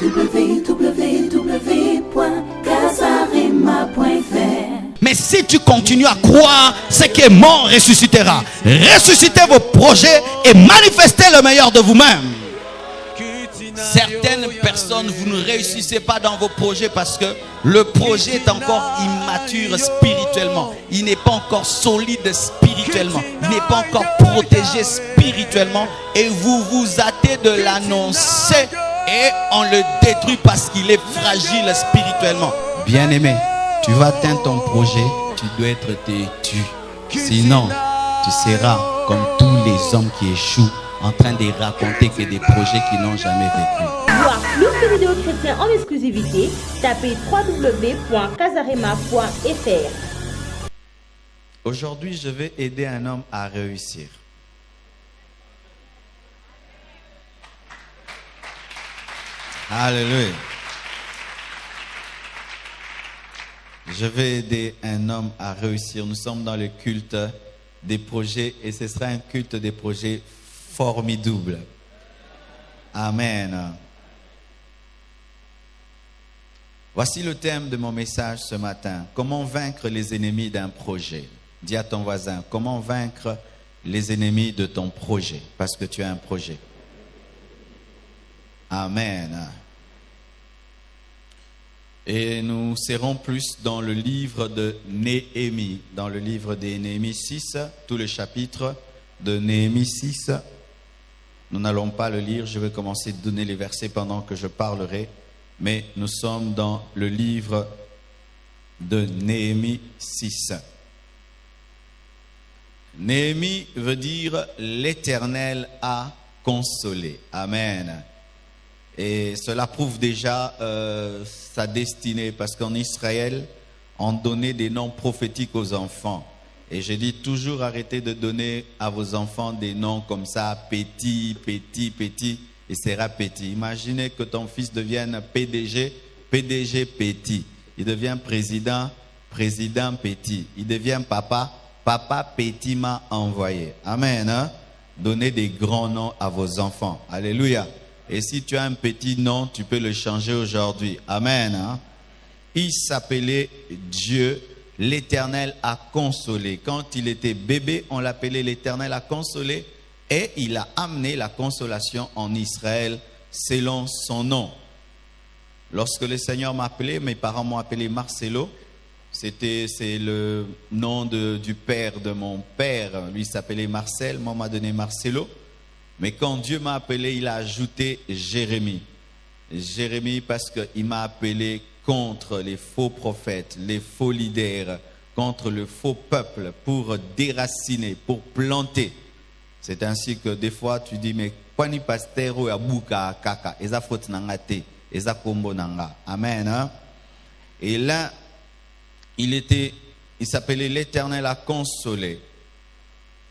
www.casarema.fr. Mais si tu continues à croire, ce qui est mort ressuscitera. Ressuscitez vos projets et manifestez le meilleur de vous-même. Certaines personnes, vous ne réussissez pas dans vos projets parce que le projet est encore immature spirituellement. Il n'est pas encore solide spirituellement. Il n'est pas encore protégé spirituellement. Et vous vous hâtez de l'annoncer et on le détruit parce qu'il est fragile spirituellement. Bien-aimé, tu vas atteindre ton projet, tu dois être têtu. Sinon, tu seras comme tous les hommes qui échouent, en train de raconter que des projets qui n'ont jamais vécu. Voir plus de vidéos chrétiennes en exclusivité, tapez www.casarema.fr. Aujourd'hui, je vais aider un homme à réussir. Alléluia. Je vais aider un homme à réussir. Nous sommes dans le culte des projets et ce sera un culte des projets formidable. Amen. Voici le thème de mon message ce matin. Comment vaincre les ennemis d'un projet? Dis à ton voisin, comment vaincre les ennemis de ton projet? Parce que tu as un projet. Amen. Et nous serons plus dans le livre de Néhémie. Dans le livre de Néhémie 6, tout le chapitre de Néhémie 6. Nous n'allons pas le lire, je vais commencer à donner les versets pendant que je parlerai. Mais nous sommes dans le livre de Néhémie 6. Néhémie veut dire l'Éternel a consolé. Amen. Et cela prouve déjà sa destinée parce qu'en Israël, on donnait des noms prophétiques aux enfants. Et je dis toujours arrêtez de donner à vos enfants des noms comme ça, petit, petit, petit, et sera petit. Imaginez que ton fils devienne PDG, PDG petit. Il devient président, président petit. Il devient papa, papa petit m'a envoyé. Amen. Hein? Donnez des grands noms à vos enfants. Alléluia. Et si tu as un petit nom, tu peux le changer aujourd'hui. Amen. Hein? Il s'appelait Dieu. L'Éternel a consolé. Quand il était bébé, on l'appelait l'Éternel a consolé et il a amené la consolation en Israël selon son nom. Lorsque le Seigneur m'a appelé, mes parents m'ont appelé Marcelo. C'est le nom du père de mon père. Lui s'appelait Marcel, moi m'a donné Marcelo. Mais quand Dieu m'a appelé, il a ajouté Jérémie. Jérémie parce qu'il m'a appelé contre les faux prophètes, les faux leaders, contre le faux peuple, pour déraciner, pour planter. C'est ainsi que des fois tu dis, mais quoi ni pasteur ou abuka kaka, eza faute nangate, eza kombo nanga. Amen. Hein? Et là, il s'appelait l'Éternel a consolé.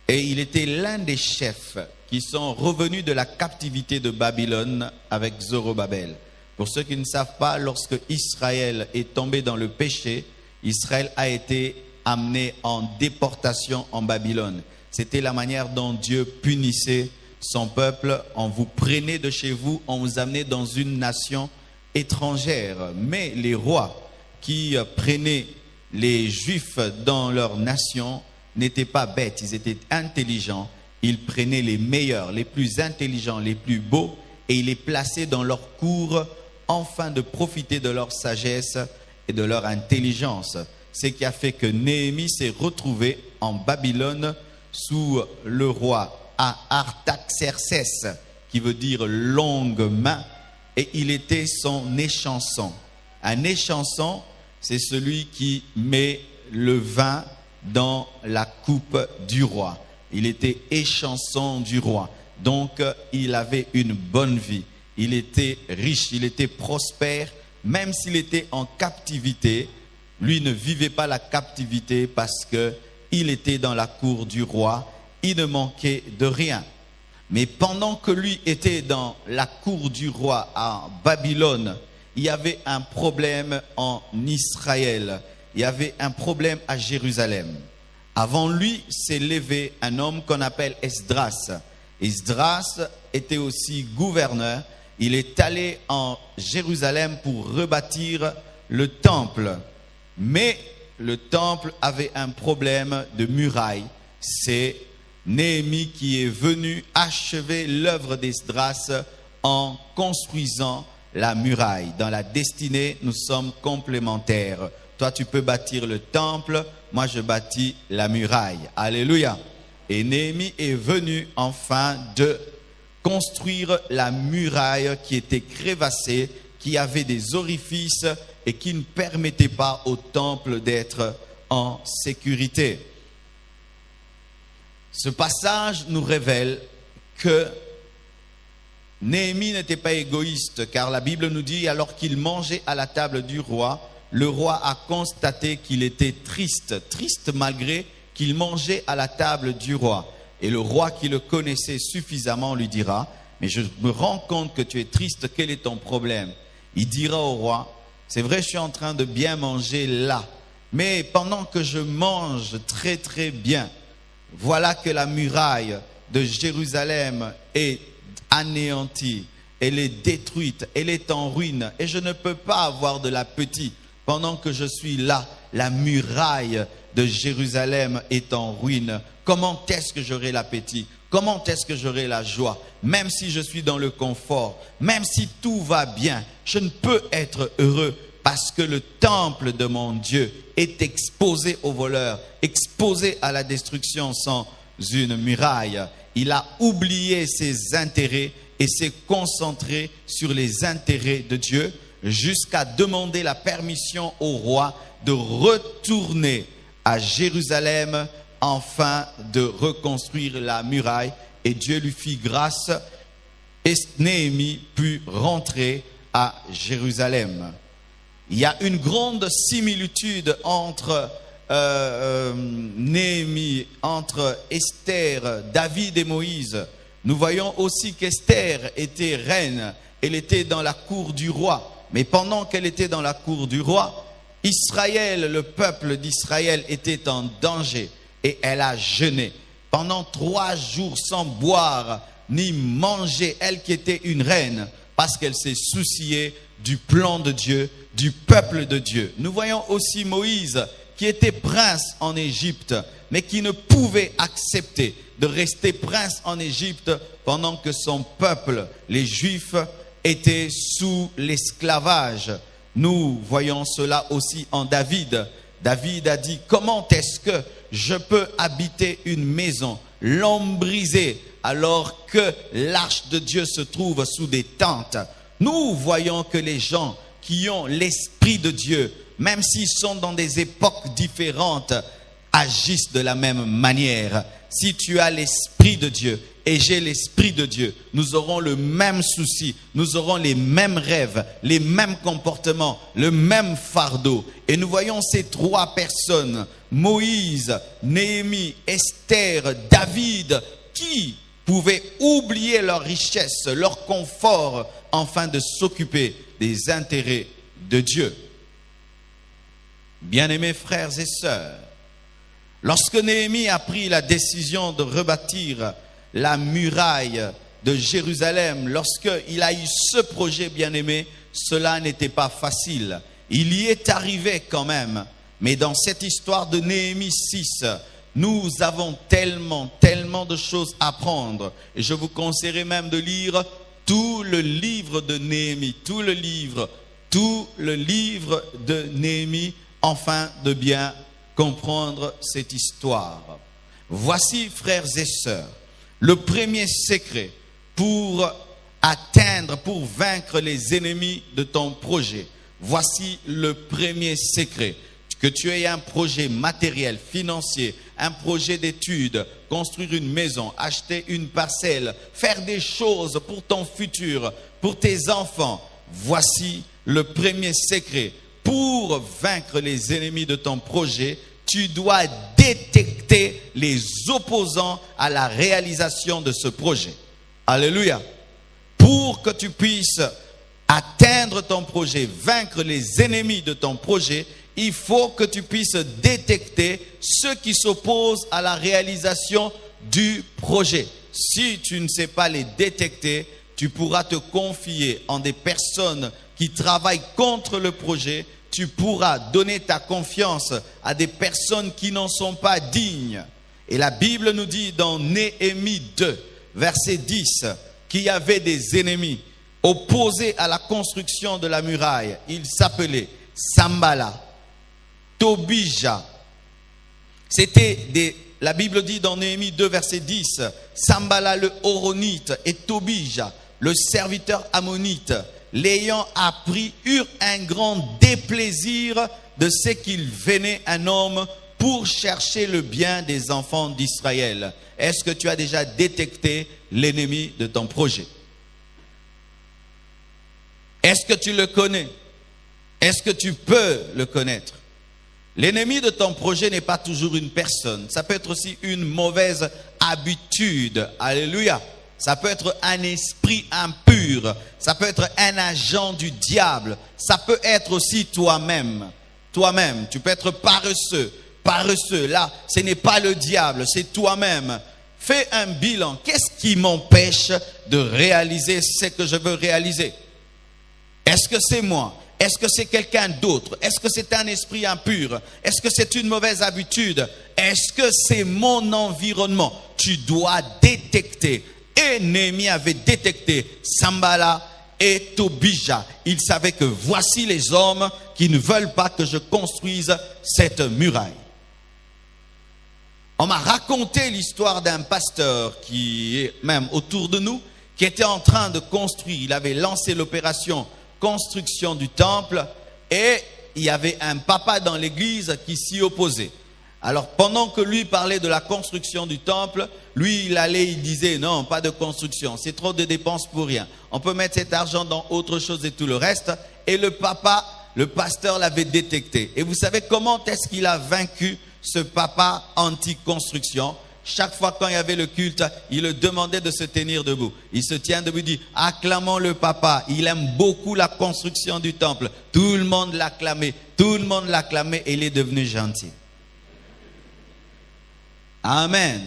Et il était l'un des chefs qui sont revenus de la captivité de Babylone avec Zorobabel. Pour ceux qui ne savent pas, lorsque Israël est tombé dans le péché, Israël a été amené en déportation en Babylone. C'était la manière dont Dieu punissait son peuple. On vous prenait de chez vous, on vous amenait dans une nation étrangère. Mais les rois qui prenaient les Juifs dans leur nation n'étaient pas bêtes, ils étaient intelligents. Ils prenaient les meilleurs, les plus intelligents, les plus beaux et ils les plaçaient dans leur cour afin de profiter de leur sagesse et de leur intelligence. Ce qui a fait que Néhémie s'est retrouvé en Babylone sous le roi Artaxerxès, qui veut dire longue main, et il était son échanson. Un échanson, c'est celui qui met le vin dans la coupe du roi. Il était échanson du roi. Donc, il avait une bonne vie. Il était riche, il était prospère. Même s'il était en captivité, lui ne vivait pas la captivité parce qu'il était dans la cour du roi. Il ne manquait de rien. Mais pendant que lui était dans la cour du roi à Babylone, il y avait un problème en Israël. Il y avait un problème à Jérusalem. Avant lui s'est levé un homme qu'on appelle Esdras. Esdras était aussi gouverneur il est allé en Jérusalem pour rebâtir le temple. Mais le temple avait un problème de muraille. C'est Néhémie qui est venu achever l'œuvre d'Esdras en construisant la muraille. Dans la destinée, nous sommes complémentaires. Toi, tu peux bâtir le temple, moi je bâtis la muraille. Alléluia. Et Néhémie est venu enfin de construire la muraille qui était crévassée, qui avait des orifices et qui ne permettait pas au temple d'être en sécurité. Ce passage nous révèle que Néhémie n'était pas égoïste, car la Bible nous dit, alors qu'il mangeait à la table du roi, le roi a constaté qu'il était triste malgré qu'il mangeait à la table du roi. Et le roi qui le connaissait suffisamment lui dira, mais je me rends compte que tu es triste, quel est ton problème? Il dira au roi, c'est vrai, je suis en train de bien manger là, mais pendant que je mange très très bien, voilà que la muraille de Jérusalem est anéantie, elle est détruite, elle est en ruine et je ne peux pas avoir de l'appétit. Pendant que je suis là, la muraille de Jérusalem est en ruine. Comment est-ce que j'aurai l'appétit? Comment est-ce que j'aurai la joie? Même si je suis dans le confort, même si tout va bien, je ne peux être heureux parce que le temple de mon Dieu est exposé aux voleurs, exposé à la destruction sans une muraille. Il a oublié ses intérêts et s'est concentré sur les intérêts de Dieu jusqu'à demander la permission au roi de retourner à Jérusalem afin de reconstruire la muraille. Et Dieu lui fit grâce et Néhémie put rentrer à Jérusalem. Il y a une grande similitude entre Néhémie, entre Esther, David et Moïse. Nous voyons aussi qu'Esther était reine, elle était dans la cour du roi. Mais pendant qu'elle était dans la cour du roi, Israël, le peuple d'Israël était en danger et elle a jeûné pendant 3 jours sans boire ni manger, elle qui était une reine, parce qu'elle s'est souciée du plan de Dieu, du peuple de Dieu. Nous voyons aussi Moïse qui était prince en Égypte, mais qui ne pouvait accepter de rester prince en Égypte pendant que son peuple, les Juifs, étaient sous l'esclavage. Nous voyons cela aussi en David. David a dit, comment est-ce que je peux habiter une maison lambrisée alors que l'arche de Dieu se trouve sous des tentes? Nous voyons que les gens qui ont l'esprit de Dieu, même s'ils sont dans des époques différentes, agissent de la même manière. Si tu as l'esprit de Dieu et j'ai l'esprit de Dieu, nous aurons le même souci, nous aurons les mêmes rêves, les mêmes comportements, le même fardeau. Et nous voyons ces 3 personnes, Moïse, Néhémie, Esther, David, qui pouvaient oublier leur richesse, leur confort, afin de s'occuper des intérêts de Dieu. Bien-aimés frères et sœurs, lorsque Néhémie a pris la décision de rebâtir la muraille de Jérusalem, lorsqu'il a eu ce projet, bien-aimé, cela n'était pas facile. Il y est arrivé quand même. Mais dans cette histoire de Néhémie 6, nous avons tellement de choses à prendre. Et je vous conseillerais même de lire tout le livre de Néhémie, tout le livre de Néhémie, afin de bien comprendre cette histoire. Voici, frères et sœurs, le premier secret pour atteindre, pour vaincre les ennemis de ton projet. Voici le premier secret. Que tu aies un projet matériel, financier, un projet d'études, construire une maison, acheter une parcelle, faire des choses pour ton futur, pour tes enfants. Voici le premier secret. Pour vaincre les ennemis de ton projet, tu dois détecter les opposants à la réalisation de ce projet. Alléluia. Pour que tu puisses atteindre ton projet, vaincre les ennemis de ton projet, il faut que tu puisses détecter ceux qui s'opposent à la réalisation du projet. Si tu ne sais pas les détecter, tu pourras te confier en des personnes qui travaillent contre le projet. Tu pourras donner ta confiance à des personnes qui n'en sont pas dignes. Et la Bible nous dit dans Néhémie 2, verset 10, qu'il y avait des ennemis opposés à la construction de la muraille. Ils s'appelaient Sambala, Tobija. La Bible dit dans Néhémie 2, verset 10, Sambala le Horonite et Tobija, le serviteur ammonite, l'ayant appris, eurent un grand déplaisir de ce qu'il venait un homme pour chercher le bien des enfants d'Israël. Est-ce que tu as déjà détecté l'ennemi de ton projet? Est-ce que tu le connais? Est-ce que tu peux le connaître? L'ennemi de ton projet n'est pas toujours une personne. Ça peut être aussi une mauvaise habitude. Alléluia. Ça peut être un esprit impur. Ça peut être un agent du diable. Ça peut être aussi toi-même. Toi-même, tu peux être paresseux. Paresseux, là, ce n'est pas le diable, c'est toi-même. Fais un bilan. Qu'est-ce qui m'empêche de réaliser ce que je veux réaliser? Est-ce que c'est moi? Est-ce que c'est quelqu'un d'autre? Est-ce que c'est un esprit impur? Est-ce que c'est une mauvaise habitude? Est-ce que c'est mon environnement? Tu dois détecter. Et Néhémie avait détecté Sambala et Tobija. Il savait que voici les hommes qui ne veulent pas que je construise cette muraille. On m'a raconté l'histoire d'un pasteur qui est même autour de nous, qui était en train de construire. Il avait lancé l'opération construction du temple et il y avait un papa dans l'église qui s'y opposait. Alors pendant que lui parlait de la construction du temple, lui il disait non, pas de construction, c'est trop de dépenses pour rien. On peut mettre cet argent dans autre chose et tout le reste. Et le pasteur l'avait détecté. Et vous savez comment est-ce qu'il a vaincu ce papa anti-construction? Chaque fois quand il y avait le culte, il le demandait de se tenir debout. Il se tient debout, il dit, acclamons le papa. Il aime beaucoup la construction du temple. Tout le monde l'acclamait, et il est devenu gentil. Amen.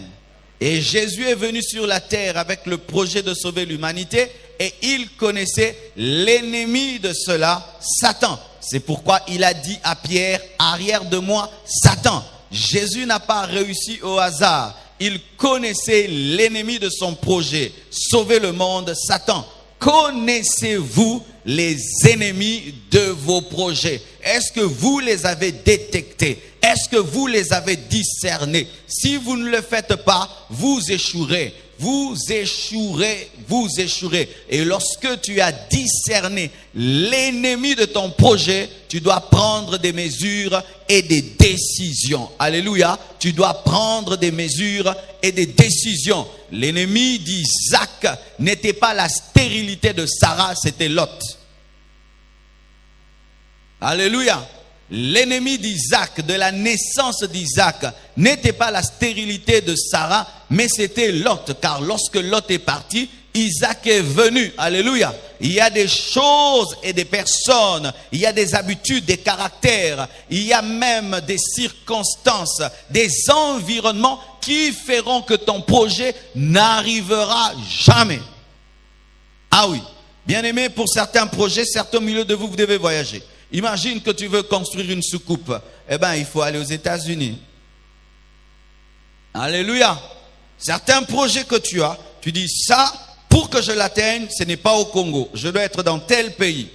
Et Jésus est venu sur la terre avec le projet de sauver l'humanité et il connaissait l'ennemi de cela, Satan. C'est pourquoi il a dit à Pierre, arrière de moi, Satan. Jésus n'a pas réussi au hasard. Il connaissait l'ennemi de son projet, sauver le monde, Satan. Connaissez-vous les ennemis de vos projets? Est-ce que vous les avez détectés? Est-ce que vous les avez discernés? Si vous ne le faites pas, vous échouerez. Vous échouerez, vous échouerez. Et lorsque tu as discerné l'ennemi de ton projet, tu dois prendre des mesures et des décisions. Alléluia. Tu dois prendre des mesures et des décisions. L'ennemi d'Isaac n'était pas la stérilité de Sarah, c'était Lot. Alléluia. L'ennemi d'Isaac, de la naissance d'Isaac, n'était pas la stérilité de Sarah, mais c'était Lot. Car lorsque Lot est parti, Isaac est venu. Alléluia. Il y a des choses et des personnes, il y a des habitudes, des caractères, il y a même des circonstances, des environnements qui feront que ton projet n'arrivera jamais. Ah oui. Bien aimé, pour certains projets, certains milieux de vous, vous devez voyager. Imagine que tu veux construire une soucoupe. Eh bien, il faut aller aux États-Unis. Alléluia. Certains projets que tu as, tu dis ça, pour que je l'atteigne, ce n'est pas au Congo. Je dois être dans tel pays.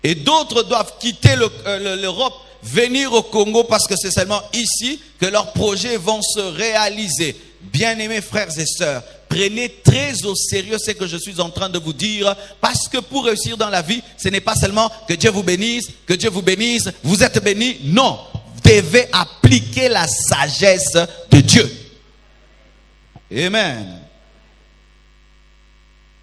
Et d'autres doivent quitter l'Europe, venir au Congo parce que c'est seulement ici que leurs projets vont se réaliser. Bien-aimés frères et sœurs, prenez très au sérieux ce que je suis en train de vous dire, parce que pour réussir dans la vie, ce n'est pas seulement que Dieu vous bénisse, vous êtes bénis. Non, vous devez appliquer la sagesse de Dieu. Amen.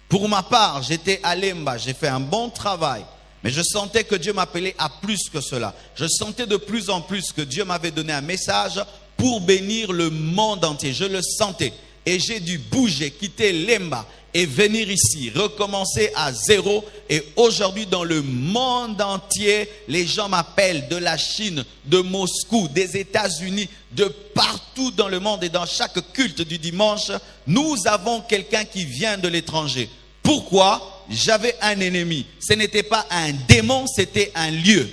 Pour ma part, j'étais à Lemba, j'ai fait un bon travail, mais je sentais que Dieu m'appelait à plus que cela. Je sentais de plus en plus que Dieu m'avait donné un message pour bénir le monde entier. Je le sentais. Et j'ai dû bouger, quitter Lemba et venir ici, recommencer à zéro. Et aujourd'hui, dans le monde entier, les gens m'appellent de la Chine, de Moscou, des États-Unis, de partout dans le monde. Et dans chaque culte du dimanche, nous avons quelqu'un qui vient de l'étranger. Pourquoi? J'avais un ennemi. Ce n'était pas un démon, c'était un lieu.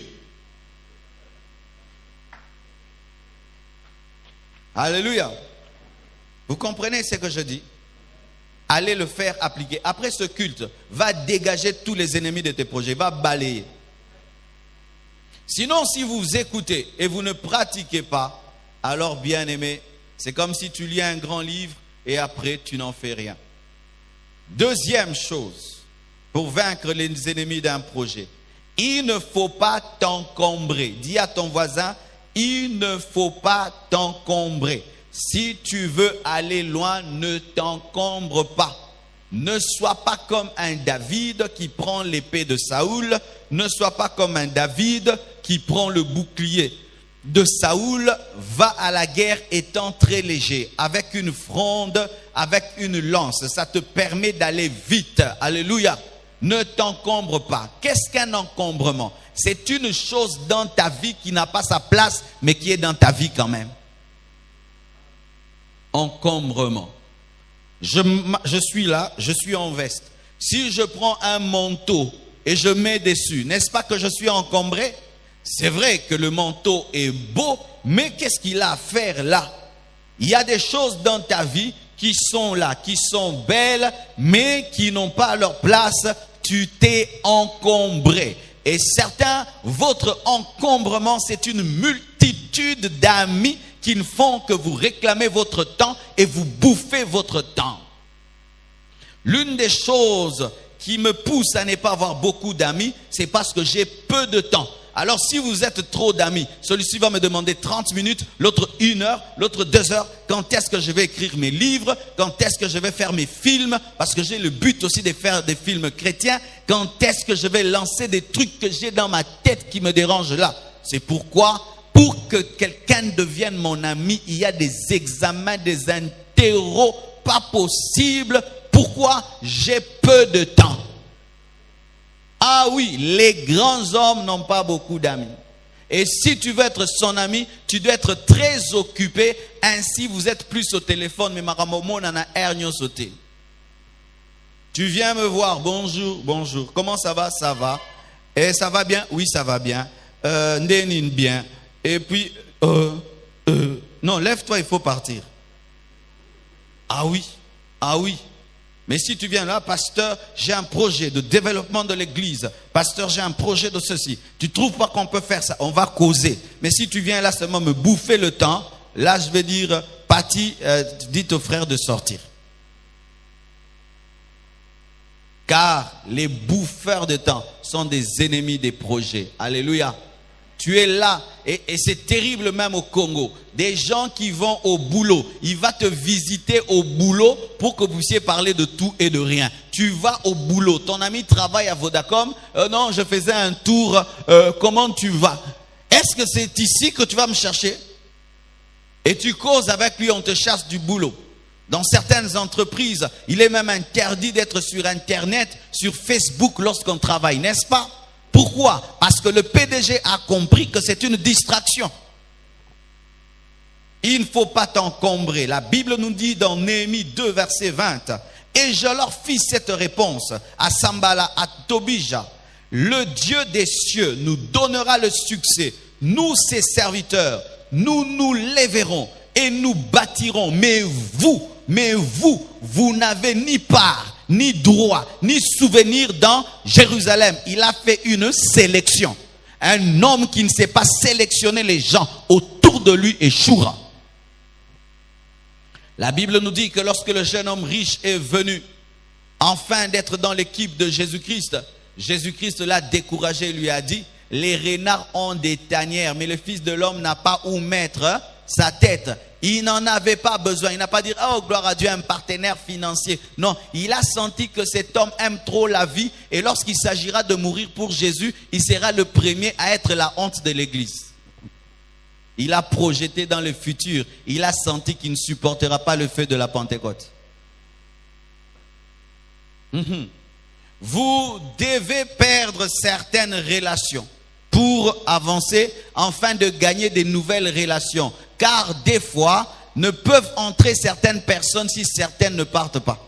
Alléluia. Vous comprenez ce que je dis? Allez le faire appliquer. Après ce culte, va dégager tous les ennemis de tes projets. Va balayer. Sinon, si vous écoutez et vous ne pratiquez pas, alors bien aimé, c'est comme si tu lis un grand livre et après tu n'en fais rien. Deuxième chose, pour vaincre les ennemis d'un projet, il ne faut pas t'encombrer. Dis à ton voisin, il ne faut pas t'encombrer. Si tu veux aller loin, ne t'encombre pas. Ne sois pas comme un David qui prend l'épée de Saoul. Ne sois pas comme un David qui prend le bouclier de Saoul. Va à la guerre étant très léger, avec une fronde, avec une lance. Ça te permet d'aller vite. Alléluia. Ne t'encombre pas. Qu'est-ce qu'un encombrement? C'est une chose dans ta vie qui n'a pas sa place, mais qui est dans ta vie quand même. Encombrement. Je suis là, je suis en veste. Si je prends un manteau et je mets dessus, n'est-ce pas que je suis encombré? C'est vrai que le manteau est beau, mais qu'est-ce qu'il a à faire là? Il y a des choses dans ta vie qui sont là, qui sont belles, mais qui n'ont pas leur place. Tu t'es encombré. Et certains, votre encombrement, c'est une multitude d'amis qui ne font que vous réclamer votre temps et vous bouffer votre temps. L'une des choses qui me pousse à ne pas avoir beaucoup d'amis, c'est parce que j'ai peu de temps. Alors si vous êtes trop d'amis, celui-ci va me demander 30 minutes, l'autre 1 heure, l'autre 2 heures. Quand est-ce que je vais écrire mes livres? Quand est-ce que je vais faire mes films? Parce que j'ai le but aussi de faire des films chrétiens. Quand est-ce que je vais lancer des trucs que j'ai dans ma tête qui me dérangent là? C'est pourquoi, pour que quelqu'un devienne mon ami, il y a des examens, des interros pas possibles. Pourquoi? J'ai peu de temps. Ah oui, les grands hommes n'ont pas beaucoup d'amis. Et si tu veux être son ami, tu dois être très occupé. Ainsi, vous êtes plus au téléphone. Mais maramomo nana ernyo sauté. Tu viens me voir. Bonjour, bonjour. Comment ça va? Ça va. Et ça va bien? Oui, ça va bien. Ndenin bien. Et puis, non, lève-toi, il faut partir. Ah oui, ah oui. Mais si tu viens là, pasteur, j'ai un projet de développement de l'église. Pasteur, j'ai un projet de ceci. Tu ne trouves pas qu'on peut faire ça? On va causer. Mais si tu viens là seulement me bouffer le temps, là je vais dire, Patty, dites aux frères de sortir. Car les bouffeurs de temps sont des ennemis des projets. Alléluia. Tu es là et c'est terrible même au Congo. Des gens qui vont au boulot, il va te visiter au boulot pour que vous puissiez parler de tout et de rien. Tu vas au boulot, ton ami travaille à Vodacom. Non, je faisais un tour, comment tu vas? Est-ce que c'est ici que tu vas me chercher? Et tu causes avec lui, on te chasse du boulot. Dans certaines entreprises, il est même interdit d'être sur Internet, sur Facebook lorsqu'on travaille, n'est-ce pas? Pourquoi? Parce que le PDG a compris que c'est une distraction. Il ne faut pas t'encombrer. La Bible nous dit dans Néhémie 2, verset 20, « Et je leur fis cette réponse à Sambala, à Tobija, le Dieu des cieux nous donnera le succès. Nous, ses serviteurs, nous nous lèverons et nous bâtirons. Mais vous n'avez ni part, ni droit, ni souvenir dans Jérusalem. » Il a fait une sélection. Un homme qui ne sait pas sélectionner les gens autour de lui échouera. La Bible nous dit que lorsque le jeune homme riche est venu, enfin d'être dans l'équipe de Jésus-Christ, Jésus-Christ l'a découragé, lui a dit, les renards ont des tanières, mais le Fils de l'homme n'a pas où mettre sa tête. Il n'en avait pas besoin. Il n'a pas dit, oh gloire à Dieu, un partenaire financier. Non, il a senti que cet homme aime trop la vie et lorsqu'il s'agira de mourir pour Jésus, il sera le premier à être la honte de l'église. Il a projeté dans le futur. Il a senti qu'il ne supportera pas le feu de la Pentecôte. Vous devez perdre certaines relations pour avancer, afin de gagner des nouvelles relations. Car des fois, ne peuvent entrer certaines personnes si certaines ne partent pas.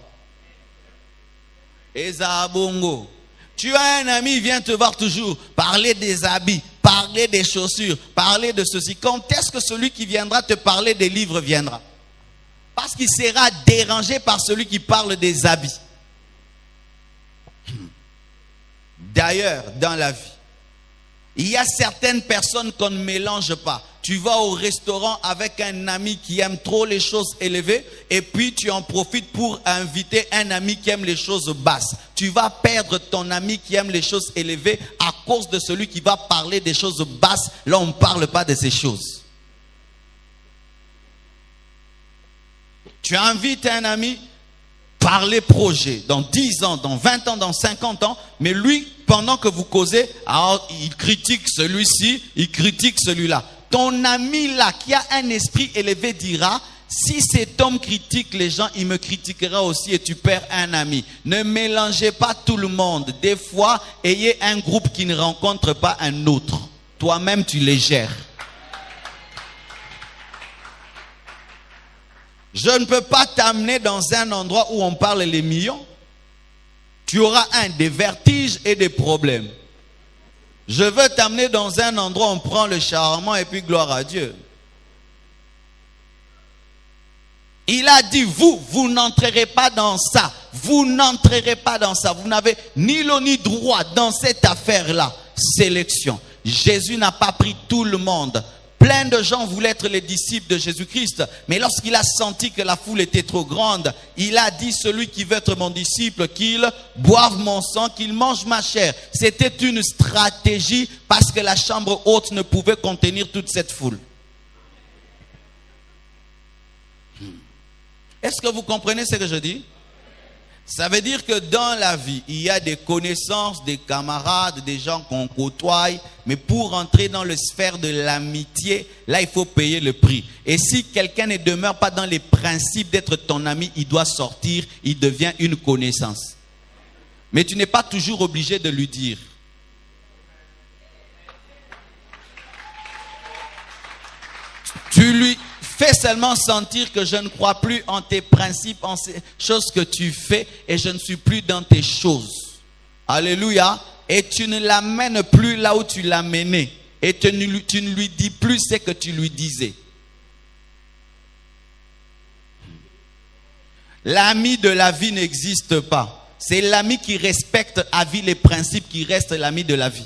Eza bongo. Tu as un ami, il vient te voir toujours, parler des habits, parler des chaussures, parler de ceci. Quand est-ce que celui qui viendra te parler des livres viendra? Parce qu'il sera dérangé par celui qui parle des habits. D'ailleurs, dans la vie, il y a certaines personnes qu'on ne mélange pas. Tu vas au restaurant avec un ami qui aime trop les choses élevées et puis tu en profites pour inviter un ami qui aime les choses basses. Tu vas perdre ton ami qui aime les choses élevées à cause de celui qui va parler des choses basses. Là, on ne parle pas de ces choses. Tu invites un ami, parler projet, dans 10 ans, dans 20 ans, dans 50 ans, mais lui, pendant que vous causez, alors, il critique celui-ci, il critique celui-là. Ton ami là, qui a un esprit élevé, dira, si cet homme critique les gens, il me critiquera aussi et tu perds un ami. Ne mélangez pas tout le monde. Des fois, ayez un groupe qui ne rencontre pas un autre. Toi-même, tu les gères. Je ne peux pas t'amener dans un endroit où on parle les millions. Tu auras des vertiges et des problèmes. Je veux t'amener dans un endroit où on prend le charmant et puis gloire à Dieu. Il a dit, vous n'entrerez pas dans ça. Vous n'entrerez pas dans ça. Vous n'avez ni l'eau ni droit dans cette affaire-là. Sélection. Jésus n'a pas pris tout le monde. Plein de gens voulaient être les disciples de Jésus-Christ. Mais lorsqu'il a senti que la foule était trop grande, il a dit, celui qui veut être mon disciple, qu'il boive mon sang, qu'il mange ma chair. C'était une stratégie parce que la chambre haute ne pouvait contenir toute cette foule. Est-ce que vous comprenez ce que je dis? Ça veut dire que dans la vie, il y a des connaissances, des camarades, des gens qu'on côtoie. Mais pour entrer dans la sphère de l'amitié, là, il faut payer le prix. Et si quelqu'un ne demeure pas dans les principes d'être ton ami, il doit sortir, il devient une connaissance. Mais tu n'es pas toujours obligé de lui dire. Tu lui fais seulement sentir que je ne crois plus en tes principes, en ces choses que tu fais et je ne suis plus dans tes choses. Alléluia. Et tu ne l'amènes plus là où tu l'as mené. Et tu ne lui dis plus ce que tu lui disais. L'ami de la vie n'existe pas. C'est l'ami qui respecte à vie les principes qui reste l'ami de la vie.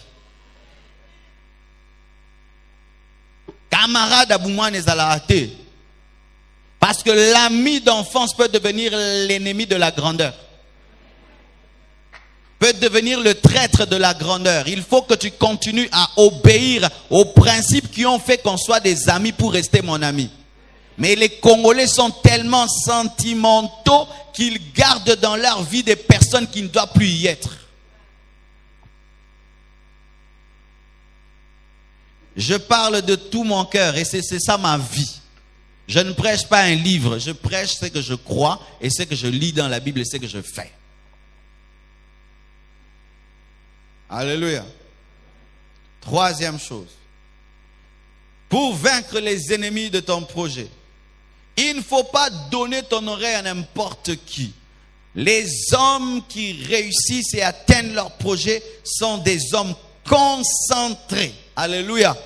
Camarade Aboumouan Ezalaate. Parce que l'ami d'enfance peut devenir l'ennemi de la grandeur. Peut devenir le traître de la grandeur. Il faut que tu continues à obéir aux principes qui ont fait qu'on soit des amis pour rester mon ami. Mais les Congolais sont tellement sentimentaux qu'ils gardent dans leur vie des personnes qui ne doivent plus y être. Je parle de tout mon cœur et c'est ça ma vie. Je ne prêche pas un livre, je prêche ce que je crois et ce que je lis dans la Bible et ce que je fais. Alléluia. Troisième chose. Pour vaincre les ennemis de ton projet, il ne faut pas donner ton oreille à n'importe qui. Les hommes qui réussissent et atteignent leur projet sont des hommes concentrés. Alléluia.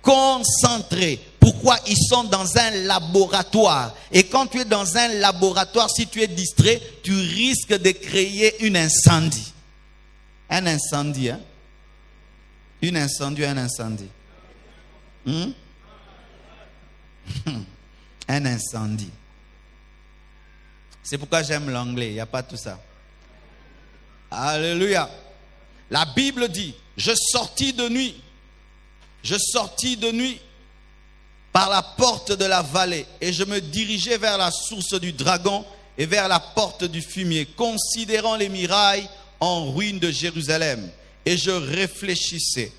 Concentrés. Pourquoi? Ils sont dans un laboratoire. Et quand tu es dans un laboratoire, si tu es distrait, tu risques de créer un incendie. Un incendie, hein? Un incendie. Un incendie. C'est pourquoi j'aime l'anglais. Il n'y a pas tout ça. Alléluia. La Bible dit, je sortis de nuit par la porte de la vallée et je me dirigeais vers la source du dragon et vers la porte du fumier, considérant les murailles en ruine de Jérusalem. Et je réfléchissant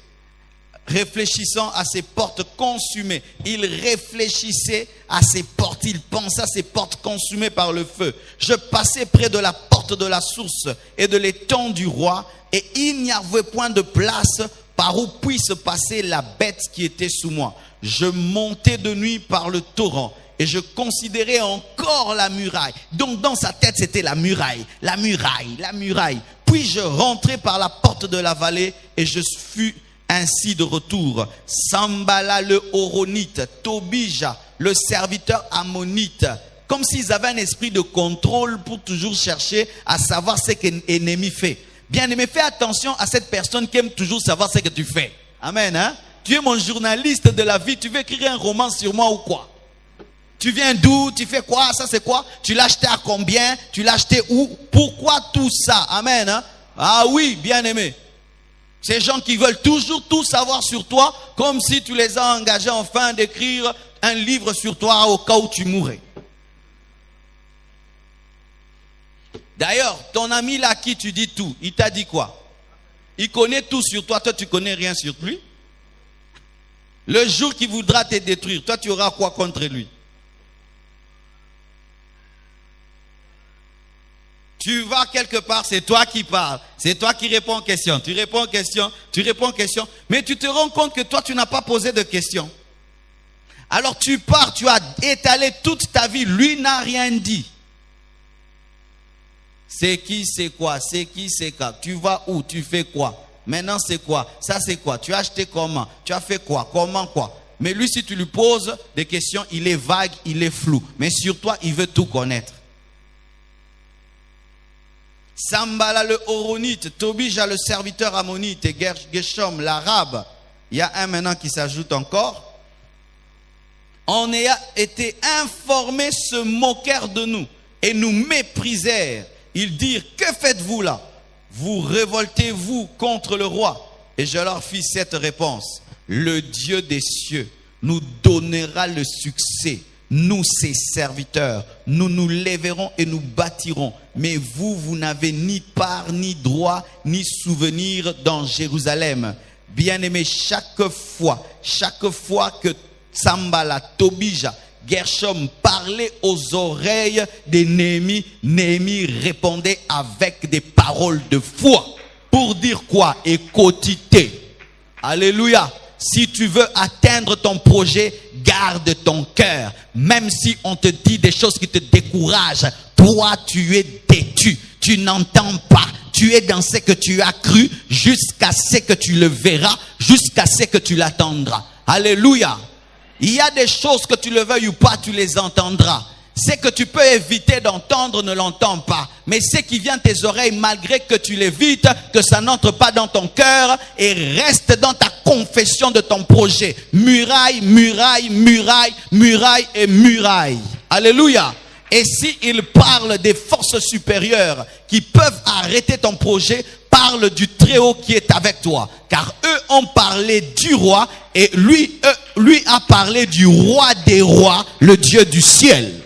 à ces portes consumées. Il réfléchissait à ces portes, il pensait à ces portes consumées par le feu. Je passais près de la porte de la source et de l'étang du roi, et il n'y avait point de place par où puisse passer la bête qui était sous moi. Je montais de nuit par le torrent et je considérais encore la muraille. Donc dans sa tête, c'était la muraille, la muraille, la muraille. Puis je rentrai par la porte de la vallée et je fus ainsi de retour. Sambala le Horonite, Tobija le serviteur ammonite, comme s'ils avaient un esprit de contrôle pour toujours chercher à savoir ce que l'ennemi fait. Bien-aimé, fais attention à cette personne qui aime toujours savoir ce que tu fais. Amen, hein? Tu es mon journaliste de la vie, tu veux écrire un roman sur moi ou quoi? Tu viens d'où? Tu fais quoi? Ça c'est quoi? Tu l'as acheté à combien? Tu l'as acheté où? Pourquoi tout ça? Amen, hein? Ah oui, bien-aimé. Ces gens qui veulent toujours tout savoir sur toi, comme si tu les as engagés enfin d'écrire un livre sur toi au cas où tu mourrais. D'ailleurs, ton ami là à qui tu dis tout, il t'a dit quoi? Il connaît tout sur toi, toi tu connais rien sur lui. Le jour qu'il voudra te détruire, toi tu auras quoi contre lui? Tu vas quelque part, c'est toi qui parles, c'est toi qui réponds aux questions, tu réponds aux questions, tu réponds aux questions, mais tu te rends compte que toi tu n'as pas posé de questions. Alors tu pars, tu as étalé toute ta vie, lui n'a rien dit. C'est qui, c'est quoi, c'est qui, c'est quoi, tu vas où, tu fais quoi, maintenant c'est quoi, ça c'est quoi, tu as acheté comment, tu as fait quoi, comment quoi. Mais lui si tu lui poses des questions, il est vague, il est flou, mais sur toi il veut tout connaître. Sambala le Horonite, Tobija le serviteur ammonite et Gershom l'arabe. Il y a un maintenant qui s'ajoute encore. On a été informés, se moquèrent de nous et nous méprisèrent. Ils dirent, que faites-vous là? Vous révoltez-vous contre le roi? Et je leur fis cette réponse. Le Dieu des cieux nous donnera le succès. Nous, ses serviteurs, nous nous lèverons et nous bâtirons. Mais vous, vous n'avez ni part, ni droit, ni souvenir dans Jérusalem. Bien-aimés, chaque fois que Sambala, Tobija, Gershom parlait aux oreilles de Néhémie, Néhémie répondait avec des paroles de foi. Pour dire quoi? Écoutez. Alléluia. Si tu veux atteindre ton projet, garde ton cœur. Même si on te dit des choses qui te découragent, toi tu es têtu, tu n'entends pas. Tu es dans ce que tu as cru jusqu'à ce que tu le verras, jusqu'à ce que tu l'attendras. Alléluia. Il y a des choses que tu le veuilles ou pas, tu les entendras. Ce que tu peux éviter d'entendre, ne l'entends pas. Mais ce qui vient de tes oreilles, malgré que tu l'évites, que ça n'entre pas dans ton cœur et reste dans ta confession de ton projet. Muraille, muraille, muraille, muraille et muraille. Alléluia. Et s'il parle des forces supérieures qui peuvent arrêter ton projet, parle du Très-Haut qui est avec toi. Car eux ont parlé du roi et lui a parlé du roi des rois, le Dieu du ciel.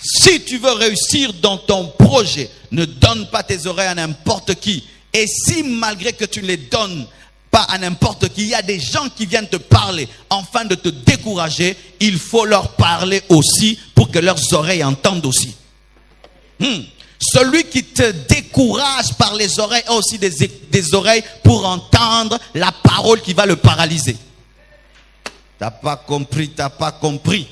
Si tu veux réussir dans ton projet, ne donne pas tes oreilles à n'importe qui. Et si malgré que tu ne les donnes pas à n'importe qui, il y a des gens qui viennent te parler afin de te décourager, il faut leur parler aussi pour que leurs oreilles entendent aussi. Celui qui te décourage par les oreilles a aussi des oreilles pour entendre la parole qui va le paralyser. T'as pas compris, t'as pas compris.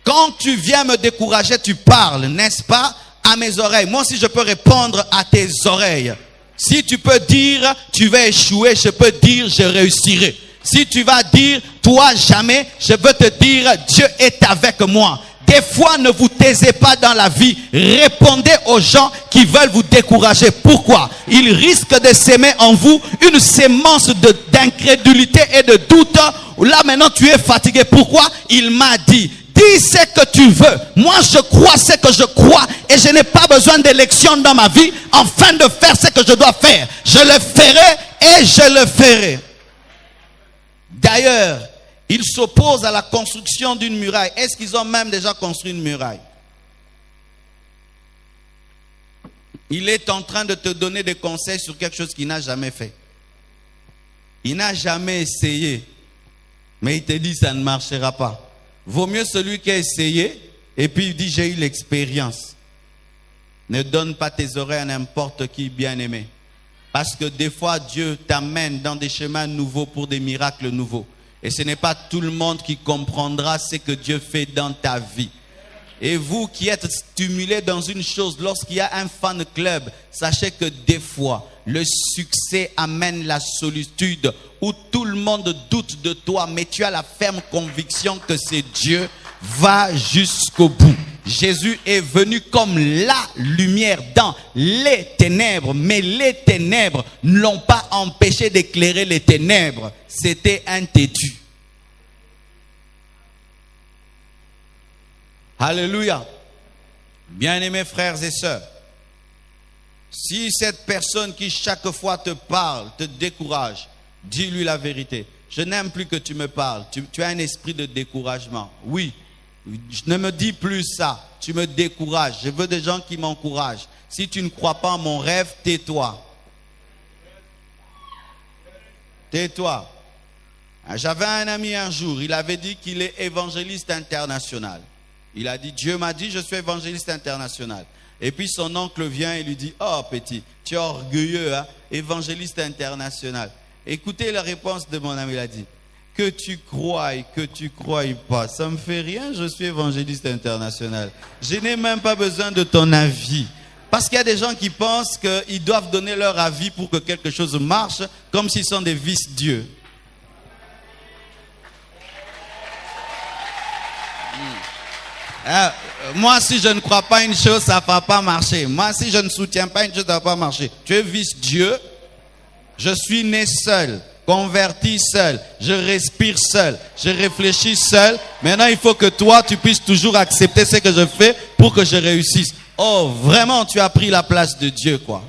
Quand tu viens me décourager, tu parles, n'est-ce pas, à mes oreilles. Moi aussi, je peux répondre à tes oreilles. Si tu peux dire, tu vas échouer, je peux dire, je réussirai. Si tu vas dire, toi jamais, je veux te dire, Dieu est avec moi. Des fois, ne vous taisez pas dans la vie. Répondez aux gens qui veulent vous décourager. Pourquoi? Ils risquent de s'aimer en vous une sémence d'incrédulité et de doute. Là, maintenant, tu es fatigué. Pourquoi? Il m'a dit. Dis ce que tu veux. Moi, je crois ce que je crois et je n'ai pas besoin d'élection dans ma vie afin de faire ce que je dois faire. Je le ferai et je le ferai. D'ailleurs, ils s'opposent à la construction d'une muraille. Est-ce qu'ils ont même déjà construit une muraille? Il est en train de te donner des conseils sur quelque chose qu'il n'a jamais fait. Il n'a jamais essayé. Mais il te dit ça ne marchera pas. Vaut mieux celui qui a essayé et puis il dit j'ai eu l'expérience. Ne donne pas tes oreilles à n'importe qui, bien-aimé. Parce que des fois Dieu t'amène dans des chemins nouveaux pour des miracles nouveaux. Et ce n'est pas tout le monde qui comprendra ce que Dieu fait dans ta vie. Et vous qui êtes stimulés dans une chose, lorsqu'il y a un fan club, sachez que des fois, le succès amène la solitude où tout le monde doute de toi, mais tu as la ferme conviction que c'est Dieu. Va jusqu'au bout. Jésus est venu comme la lumière dans les ténèbres, mais les ténèbres ne l'ont pas empêché d'éclairer les ténèbres. C'était un têtu. Alléluia. Bien-aimés frères et sœurs, si cette personne qui chaque fois te parle, te décourage, dis-lui la vérité. Je n'aime plus que tu me parles. Tu as un esprit de découragement. Oui, ne me dis plus ça. Tu me décourages. Je veux des gens qui m'encouragent. Si tu ne crois pas en mon rêve, tais-toi. Tais-toi. J'avais un ami un jour, il avait dit qu'il est évangéliste international. Il a dit, Dieu m'a dit, je suis évangéliste international. Et puis son oncle vient et lui dit, oh petit, tu es orgueilleux, hein? Évangéliste international. Écoutez la réponse de mon ami, il a dit, que tu crois pas, ça me fait rien, je suis évangéliste international. Je n'ai même pas besoin de ton avis. Parce qu'il y a des gens qui pensent qu'ils doivent donner leur avis pour que quelque chose marche, comme s'ils sont des vice-dieux. Moi, si je ne crois pas une chose, ça ne va pas marcher. Moi, si je ne soutiens pas une chose, ça ne va pas marcher. Tu es vice-dieu. Je suis né seul, converti seul, je respire seul, je réfléchis seul. Maintenant, il faut que toi, tu puisses toujours accepter ce que je fais pour que je réussisse. Oh, vraiment, tu as pris la place de Dieu, quoi.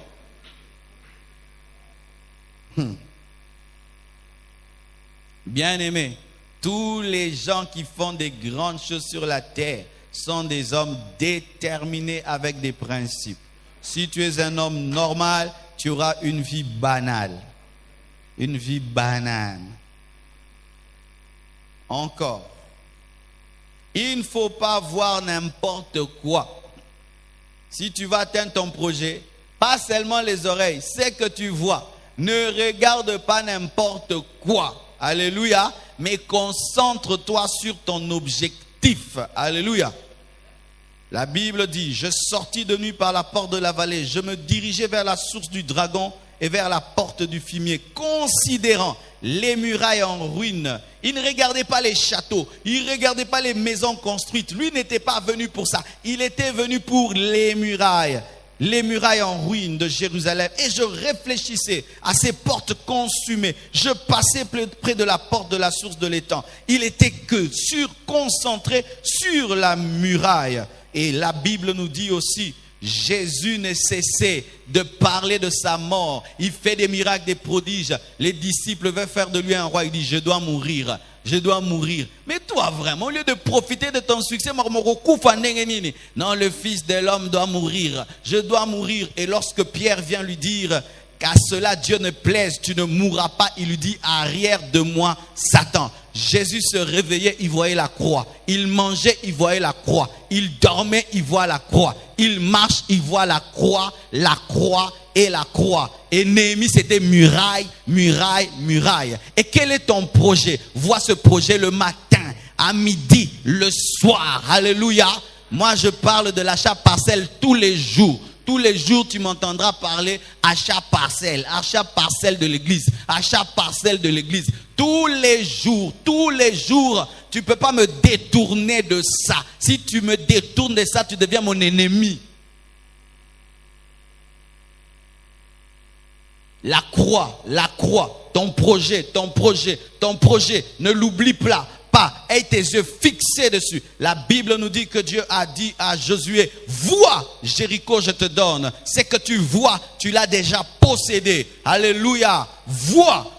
Bien-aimé, tous les gens qui font des grandes choses sur la terre sont des hommes déterminés avec des principes. Si tu es un homme normal, tu auras une vie banale. Une vie banane. Encore. Il ne faut pas voir n'importe quoi. Si tu vas atteindre ton projet, pas seulement les oreilles, c'est que tu vois. Ne regarde pas n'importe quoi. Alléluia. Mais concentre-toi sur ton objectif. Alléluia. La Bible dit, je sortis de nuit par la porte de la vallée, je me dirigeais vers la source du dragon et vers la porte du fumier, considérant les murailles en ruine. Il ne regardait pas les châteaux, il ne regardait pas les maisons construites. Lui n'était pas venu pour ça, il était venu pour les murailles en ruine de Jérusalem. Et je réfléchissais à ces portes consumées. Je passais près de la porte de la source de l'étang. Il était concentré sur la muraille. Et la Bible nous dit aussi, Jésus ne cessait de parler de sa mort. Il fait des miracles, des prodiges. Les disciples veulent faire de lui un roi. Il dit, je dois mourir. Je dois mourir. Mais toi vraiment, au lieu de profiter de ton succès, non, le Fils de l'homme doit mourir. Je dois mourir. Et lorsque Pierre vient lui dire qu'à cela Dieu ne plaise, tu ne mourras pas, il lui dit, arrière de moi, Satan. Jésus se réveillait, il voyait la croix. Il mangeait, il voyait la croix. Il dormait, il voit la croix. Il marche, il voit la croix et la croix. Et Néhémie, c'était muraille, muraille, muraille. Et quel est ton projet? Vois ce projet le matin, à midi, le soir. Alléluia. Moi, je parle de l'achat parcelle tous les jours. Tous les jours, tu m'entendras parler achat parcelle de l'église, achat parcelle de l'église. Tous les jours, tu ne peux pas me détourner de ça. Si tu me détournes de ça, tu deviens mon ennemi. La croix, ton projet, ne l'oublie pas. Aie tes yeux fixés dessus. La Bible nous dit que Dieu a dit à Josué, vois Jéricho, je te donne. C'est que tu vois, tu l'as déjà possédé. Alléluia.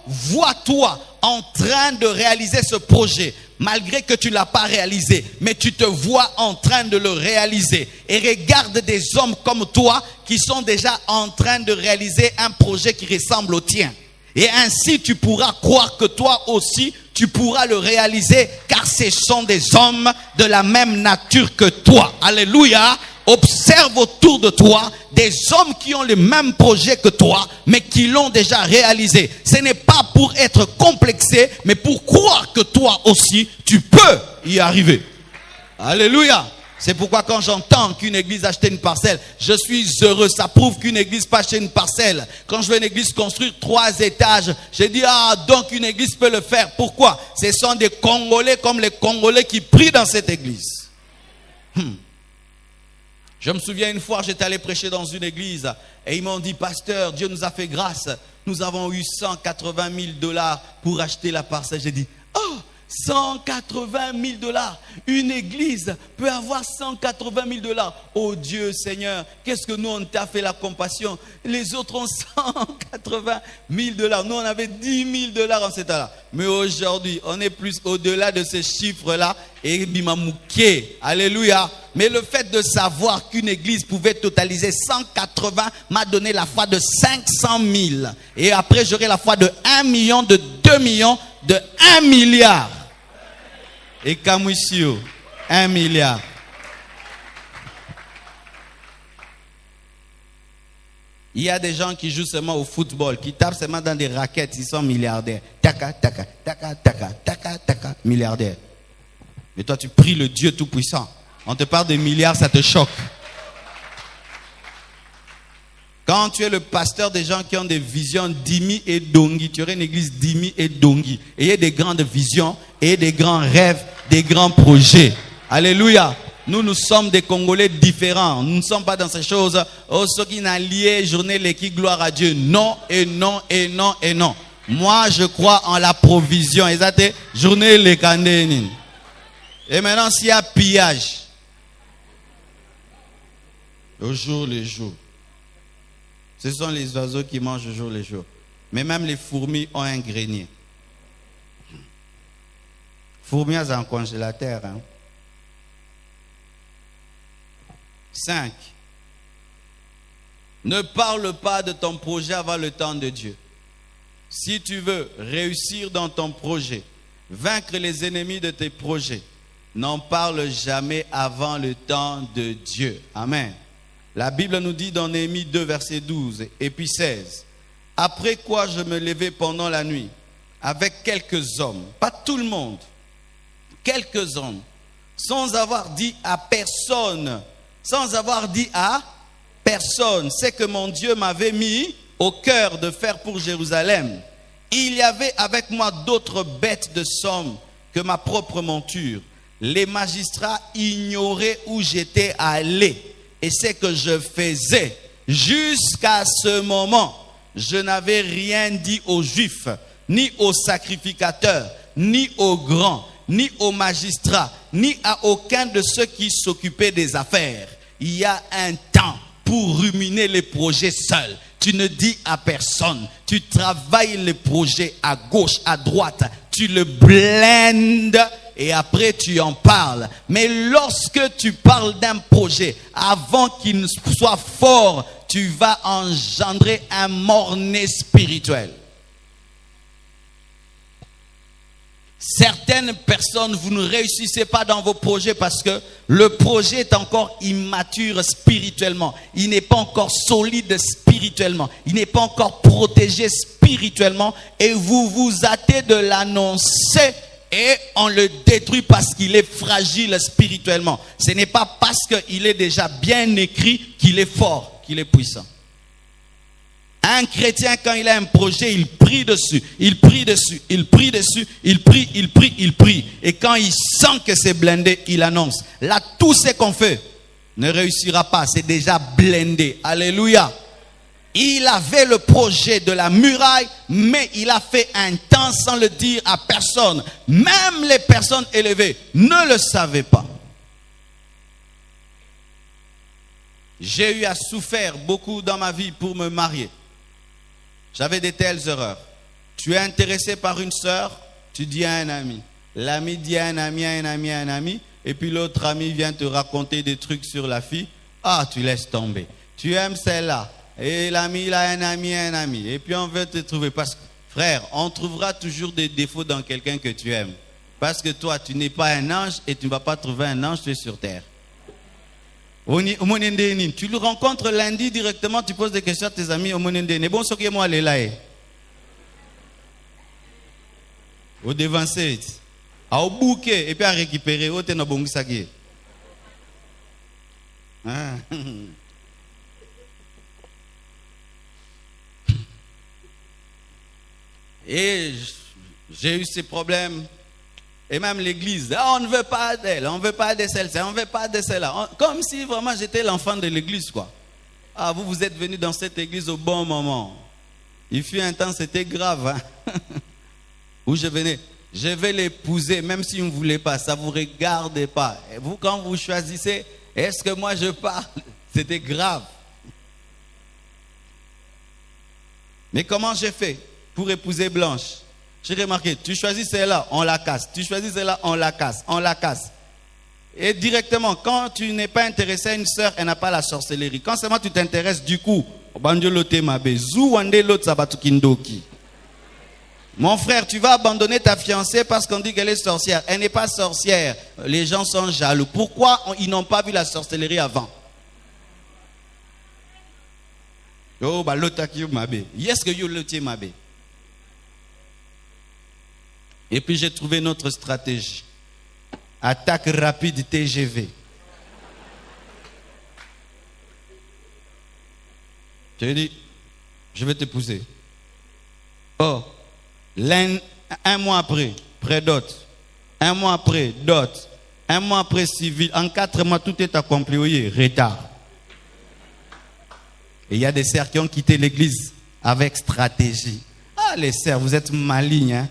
Vois-toi en train de réaliser ce projet. Malgré que tu ne l'as pas réalisé, mais tu te vois en train de le réaliser. Et regarde des hommes comme toi qui sont déjà en train de réaliser un projet qui ressemble au tien. Et ainsi tu pourras croire que toi aussi tu pourras le réaliser, car ce sont des hommes de la même nature que toi. Alléluia. Observe autour de toi des hommes qui ont le même projet que toi, mais qui l'ont déjà réalisé. Ce n'est pas pas pour être complexé, mais pour croire que toi aussi, tu peux y arriver. Alléluia. C'est pourquoi quand j'entends qu'une église a acheté une parcelle, je suis heureux. Ça prouve qu'une église peut acheter une parcelle. Quand je vois une église construire 3 étages, j'ai dit, donc une église peut le faire. Pourquoi? Ce sont des Congolais comme les Congolais qui prient dans cette église. Je me souviens une fois, j'étais allé prêcher dans une église et ils m'ont dit, pasteur, Dieu nous a fait grâce. Nous avons eu 180 000 $ pour acheter la parcelle. J'ai dit, 180 000 $. Une église peut avoir 180 000 $. Oh Dieu Seigneur, qu'est-ce que nous on t'a fait la compassion. Les autres ont 180 000 $. Nous on avait 10 000 $ en cet temps-là. Mais aujourd'hui, on est plus au-delà de ces chiffres-là. Et bimamouké, alléluia. Mais le fait de savoir qu'une église pouvait totaliser 180 m'a donné la foi de 500 000. Et après j'aurai la foi de 1 million, de 2 millions, de 1 milliard. Et Kamouissio, 1 milliard. Il y a des gens qui jouent seulement au football, qui tapent seulement dans des raquettes, ils sont milliardaires. Taka, taka, taka, taka, taka, taka, milliardaires. Mais toi, tu pries le Dieu Tout-Puissant. On te parle de milliards, ça te choque. Quand tu es le pasteur des gens qui ont des visions d'Imi et d'Ongi, tu aurais une église d'Imi et d'Ongi. Ayez des grandes visions, et des grands rêves, des grands projets. Alléluia. Nous sommes des Congolais différents. Nous ne sommes pas dans ces choses. Oh, ceux qui n'ont lié, journée, l'équipe, gloire à Dieu. Non, et non, et non, et non. Moi, je crois en la provision. Exactement. Journée, les candénines. Et maintenant, s'il y a pillage, au jour le jour. Ce sont les oiseaux qui mangent au jour le jour. Mais même les fourmis ont un grenier. Fourmis ont un congélateur. 5. Ne parle pas de ton projet avant le temps de Dieu. Si tu veux réussir dans ton projet, vaincre les ennemis de tes projets, n'en parle jamais avant le temps de Dieu. Amen. La Bible nous dit dans Néhémie 2, verset 12 et puis 16. Après quoi je me levai pendant la nuit avec quelques hommes, pas tout le monde, quelques hommes, sans avoir dit à personne, c'est que mon Dieu m'avait mis au cœur de faire pour Jérusalem. Il y avait avec moi d'autres bêtes de somme que ma propre monture. Les magistrats ignoraient où j'étais allé. Et c'est que je faisais. Jusqu'à ce moment, je n'avais rien dit aux Juifs, ni aux sacrificateurs, ni aux grands, ni aux magistrats, ni à aucun de ceux qui s'occupaient des affaires. Il y a un temps pour ruminer les projets seuls. Tu ne dis à personne. Tu travailles les projets à gauche, à droite. Tu le blendes. Et après tu en parles. Mais lorsque tu parles d'un projet, avant qu'il ne soit fort, tu vas engendrer un mort-né spirituel. Certaines personnes, vous ne réussissez pas dans vos projets parce que le projet est encore immature spirituellement. Il n'est pas encore solide spirituellement. Il n'est pas encore protégé spirituellement. Et vous vous hâtez de l'annoncer. Et on le détruit parce qu'il est fragile spirituellement. Ce n'est pas parce qu'il est déjà bien écrit qu'il est fort, qu'il est puissant. Un chrétien, quand il a un projet, il prie dessus, il prie dessus, il prie dessus, il prie, il prie, il prie. Et quand il sent que c'est blindé, il annonce. Là, tout ce qu'on fait ne réussira pas, c'est déjà blindé. Alléluia. Il avait le projet de la muraille, mais il a fait un temps sans le dire à personne. Même les personnes élevées ne le savaient pas. J'ai eu à souffrir beaucoup dans ma vie pour me marier. J'avais de telles erreurs. Tu es intéressé par une sœur, tu dis à un ami. L'ami dit à un ami, à un ami, à un ami. Et puis l'autre ami vient te raconter des trucs sur la fille. Ah, tu laisses tomber. Tu aimes celle-là. Et l'ami, il a un ami. Et puis on veut te trouver. Parce que, frère, on trouvera toujours des défauts dans quelqu'un que tu aimes. Parce que toi, tu n'es pas un ange et tu ne vas pas trouver un ange, tu es sur terre. Tu le rencontres lundi directement, tu poses des questions à tes amis. Bon, ce qui est moi, Au dévancé. Au bouquet. Et puis à récupérer. Au ténobongisaki. Ah. Et j'ai eu ces problèmes. Et même l'église, on ne veut pas d'elle, on ne veut pas de celle-ci, on ne veut pas de celle-là. Comme si vraiment j'étais l'enfant de l'église, quoi. Ah, vous êtes venu dans cette église au bon moment. Il fut un temps, c'était grave. Hein? Où je venais, je vais l'épouser, même si vous ne voulez pas, ça ne vous regarde pas. Et vous, quand vous choisissez, est-ce que moi je parle? C'était grave. Mais comment j'ai fait pour épouser Blanche? J'ai remarqué, tu choisis celle-là, on la casse. Tu choisis celle-là, on la casse. On la casse. Et directement, quand tu n'es pas intéressé à une sœur, elle n'a pas la sorcellerie. Quand seulement tu t'intéresses du coup, mon frère, tu vas abandonner ta fiancée parce qu'on dit qu'elle est sorcière. Elle n'est pas sorcière. Les gens sont jaloux. Pourquoi ils n'ont pas vu la sorcellerie avant? Oh, bah l'autre qui m'abe. Yes que you l'autre m'abe. Et puis j'ai trouvé notre stratégie. Attaque rapide TGV. Je lui ai dit, je vais t'épouser. Oh, un mois après, pré-dot. Un mois après, dot. Un mois après, civil. En 4 mois, tout est accompli. Oui, retard. Et il y a des sœurs qui ont quitté l'église avec stratégie. Ah, les sœurs, vous êtes malignes, hein?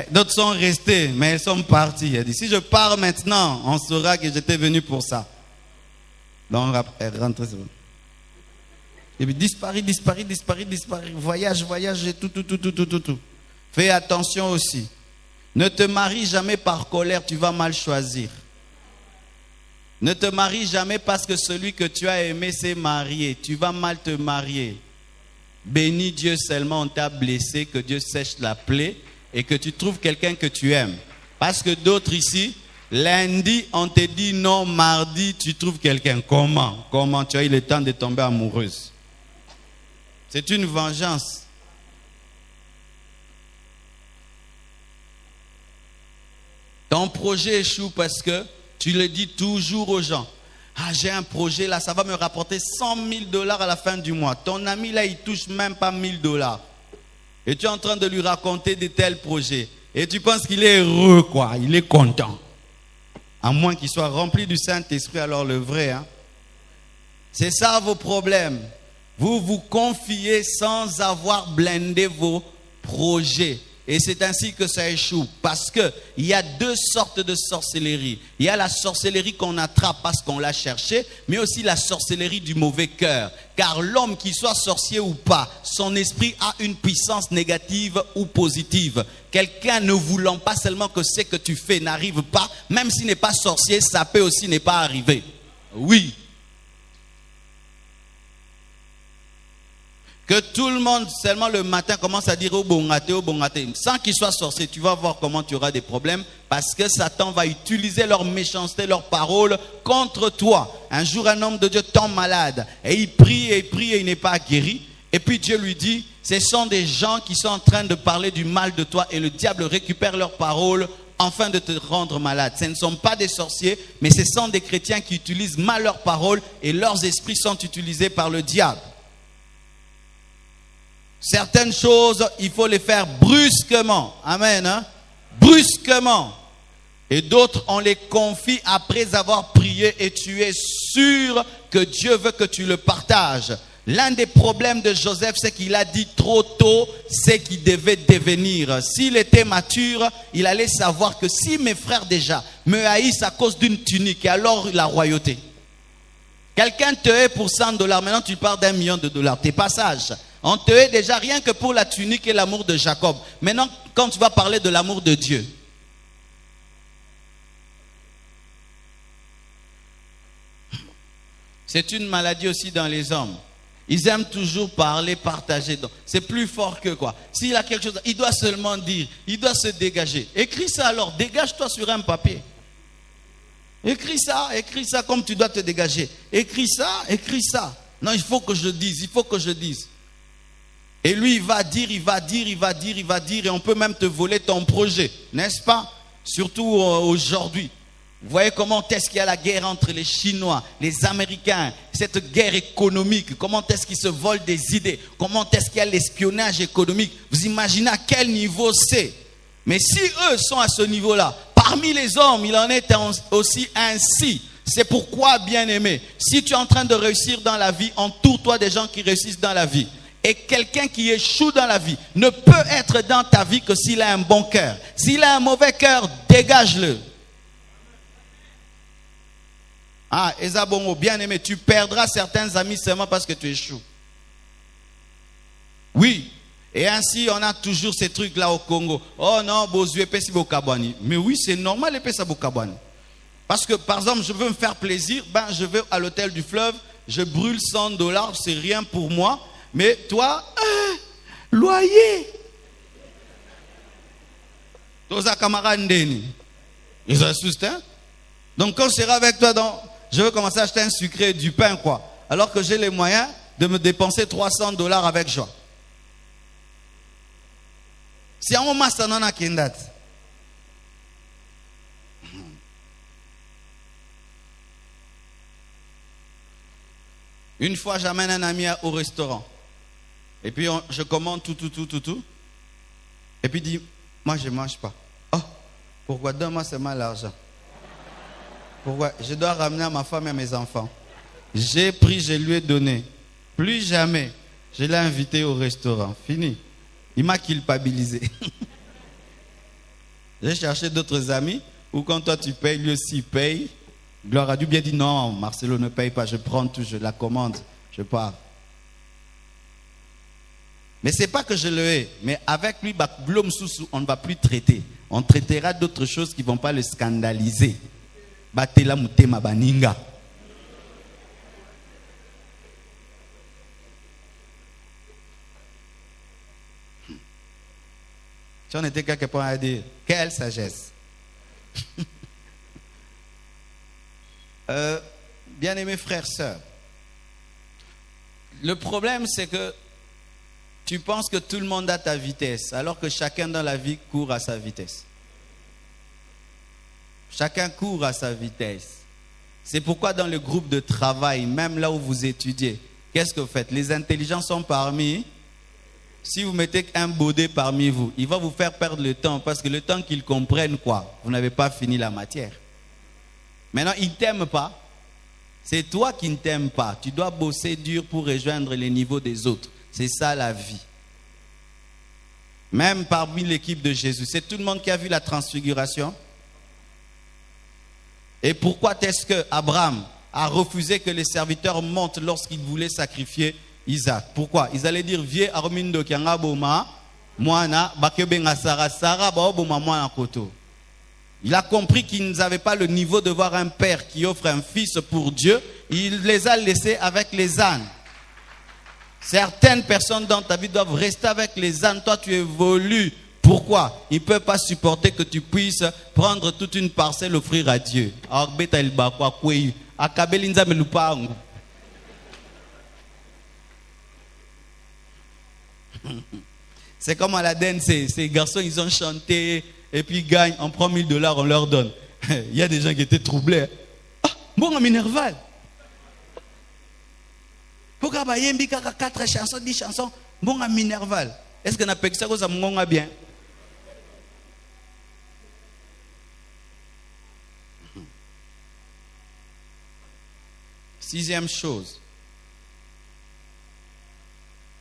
D'autres sont restés, mais elles sont parties. Elle dit, si je pars maintenant, on saura que j'étais venu pour ça. Donc, elle rentre. Et puis, disparaît. Voyage, et tout. Fais attention aussi. Ne te marie jamais par colère, tu vas mal choisir. Ne te marie jamais parce que celui que tu as aimé s'est marié. Tu vas mal te marier. Bénis Dieu seulement, on t'a blessé, que Dieu sèche la plaie. Et que tu trouves quelqu'un que tu aimes. Parce que d'autres ici, lundi, on te dit non, mardi, tu trouves quelqu'un. Comment tu as eu le temps de tomber amoureuse? C'est une vengeance. Ton projet échoue parce que tu le dis toujours aux gens. Ah, j'ai un projet là, ça va me rapporter $100,000 à la fin du mois. Ton ami là, il touche même pas $1,000. Et tu es en train de lui raconter de tels projets. Et tu penses qu'il est heureux, quoi. Il est content. À moins qu'il soit rempli du Saint-Esprit, alors le vrai. Hein? C'est ça vos problèmes. Vous vous confiez sans avoir blindé vos projets. Et c'est ainsi que ça échoue. Parce qu'il y a 2 sortes de sorcellerie. Il y a la sorcellerie qu'on attrape parce qu'on l'a cherché, mais aussi la sorcellerie du mauvais cœur. Car l'homme, qu'il soit sorcier ou pas, son esprit a une puissance négative ou positive. Quelqu'un ne voulant pas seulement que ce que tu fais n'arrive pas, même s'il n'est pas sorcier, ça peut aussi ne pas arriver. Oui. Que tout le monde, seulement le matin, commence à dire au bongaté. Sans qu'il soit sorcier, tu vas voir comment tu auras des problèmes. Parce que Satan va utiliser leur méchanceté, leurs paroles contre toi. Un jour, un homme de Dieu tombe malade. Et il prie et il n'est pas guéri. Et puis Dieu lui dit, ce sont des gens qui sont en train de parler du mal de toi. Et le diable récupère leurs paroles afin de te rendre malade. Ce ne sont pas des sorciers, mais ce sont des chrétiens qui utilisent mal leurs paroles. Et leurs esprits sont utilisés par le diable. Certaines choses, il faut les faire brusquement. Amen. Hein? Brusquement. Et d'autres, on les confie après avoir prié et tu es sûr que Dieu veut que tu le partages. L'un des problèmes de Joseph, c'est qu'il a dit trop tôt ce qu'il devait devenir. S'il était mature, il allait savoir que si mes frères déjà me haïssent à cause d'une tunique, et alors la royauté. Quelqu'un te hait pour $100, maintenant tu parles $1 million. T'es pas sage. On te hait déjà rien que pour la tunique et l'amour de Jacob. Maintenant, quand tu vas parler de l'amour de Dieu. C'est une maladie aussi dans les hommes. Ils aiment toujours parler, partager. C'est plus fort que quoi. S'il a quelque chose, il doit seulement dire. Il doit se dégager. Écris ça alors. Dégage-toi sur un papier. Écris ça comme tu dois te dégager. Écris ça. Non, il faut que je dise. Et lui, il va dire, et on peut même te voler ton projet, n'est-ce pas? Surtout aujourd'hui. Vous voyez comment est-ce qu'il y a la guerre entre les Chinois, les Américains, cette guerre économique, comment est-ce qu'ils se volent des idées, comment est-ce qu'il y a l'espionnage économique. Vous imaginez à quel niveau c'est? Mais si eux sont à ce niveau-là, parmi les hommes, il en est aussi ainsi. C'est pourquoi, bien-aimé, si tu es en train de réussir dans la vie, entoure-toi des gens qui réussissent dans la vie. Et quelqu'un qui échoue dans la vie ne peut être dans ta vie que s'il a un bon cœur. S'il a un mauvais cœur, dégage-le. Ah, Ezabongo, bien-aimé, tu perdras certains amis seulement parce que tu échoues. Oui. Et ainsi, on a toujours ces trucs-là au Congo. Oh non, Bozué, Pessi Bokabwani. Mais oui, c'est normal, les Pessi Bokabwani. Parce que, par exemple, je veux me faire plaisir, ben, je vais à l'hôtel du fleuve, je brûle $100, c'est rien pour moi. Mais toi, loyer. Tous à camarades Ndeni. Ils assustent, hein? Donc, quand je serai avec toi, je veux commencer à acheter un sucré et du pain, quoi. Alors que j'ai les moyens de me dépenser $300 avec joie. Si on m'a ça non a kindat. Une fois, j'amène un ami au restaurant. Et puis, je commande tout. Et puis, il dit, moi, je ne mange pas. Oh, pourquoi? Donne-moi seulement l'argent. Pourquoi? Je dois ramener à ma femme et à mes enfants. J'ai pris, je lui ai donné. Plus jamais, je l'ai invité au restaurant. Fini. Il m'a culpabilisé. J'ai cherché d'autres amis où quand toi tu payes, lui aussi paye. Gloire à Dieu, bien dit non, Marcelo ne paye pas, je prends tout, je la commande, je pars. Mais ce n'est pas que je le hais, mais avec lui, on ne va plus traiter. On traitera d'autres choses qui ne vont pas le scandaliser. Batela mutema baninga. Si on était quelque part à dire, quelle sagesse. Bien-aimés frères, sœurs, le problème c'est que tu penses que tout le monde a ta vitesse, alors que chacun dans la vie court à sa vitesse. Chacun court à sa vitesse. C'est pourquoi dans le groupe de travail, même là où vous étudiez, qu'est-ce que vous faites? Les intelligents sont parmi. Si vous mettez un baudet parmi vous, il va vous faire perdre le temps, parce que le temps qu'ils comprennent quoi, vous n'avez pas fini la matière. Maintenant, ils ne t'aiment pas. C'est toi qui ne t'aimes pas. Tu dois bosser dur pour rejoindre les niveaux des autres. C'est ça la vie. Même parmi l'équipe de Jésus, c'est tout le monde qui a vu la transfiguration. Et pourquoi est-ce que Abraham a refusé que les serviteurs montent lorsqu'il voulait sacrifier Isaac? Pourquoi? Ils allaient dire, vieux Armindo qui a boma, moana, bakebenga sara, baoboma moana koto. Il a compris qu'ils n'avaient pas le niveau de voir un père qui offre un fils pour Dieu. Il les a laissés avec les ânes. Certaines personnes dans ta vie doivent rester avec les ânes. Toi, tu évolues. Pourquoi? Ils ne peuvent pas supporter que tu puisses prendre toute une parcelle, offrir à Dieu. C'est comme à la danse, ces garçons, ils ont chanté et puis ils gagnent, on prend $1000, on leur donne. Il y a des gens qui étaient troublés. Ah, bon, Minerval. Pourquoi il y a 4 chansons, 10 chansons, bon, Minerval. Est-ce qu'on a payé ça ça me bien? Sixième chose.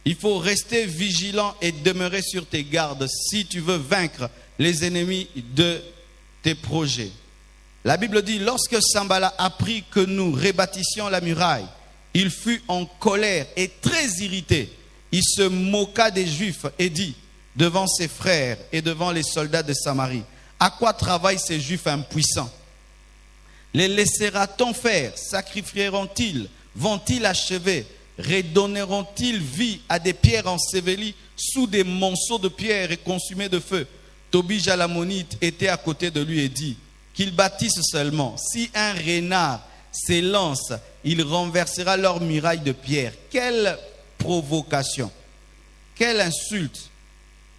Il faut rester vigilant et demeurer sur tes gardes si tu veux vaincre les ennemis de tes projets. La Bible dit, lorsque Sambala apprit que nous rebâtissions la muraille, il fut en colère et très irrité. Il se moqua des Juifs et dit, devant ses frères et devant les soldats de Samarie, à quoi travaillent ces Juifs impuissants? Les laissera-t-on faire? Sacrifieront-ils? Vont-ils achever? Redonneront-ils vie à des pierres ensevelies sous des monceaux de pierres et consumées de feu? Tobie Jalamonite était à côté de lui et dit qu'ils bâtissent seulement. Si un renard s'élance, il renversera leur muraille de pierre. Quelle provocation! Quelle insulte!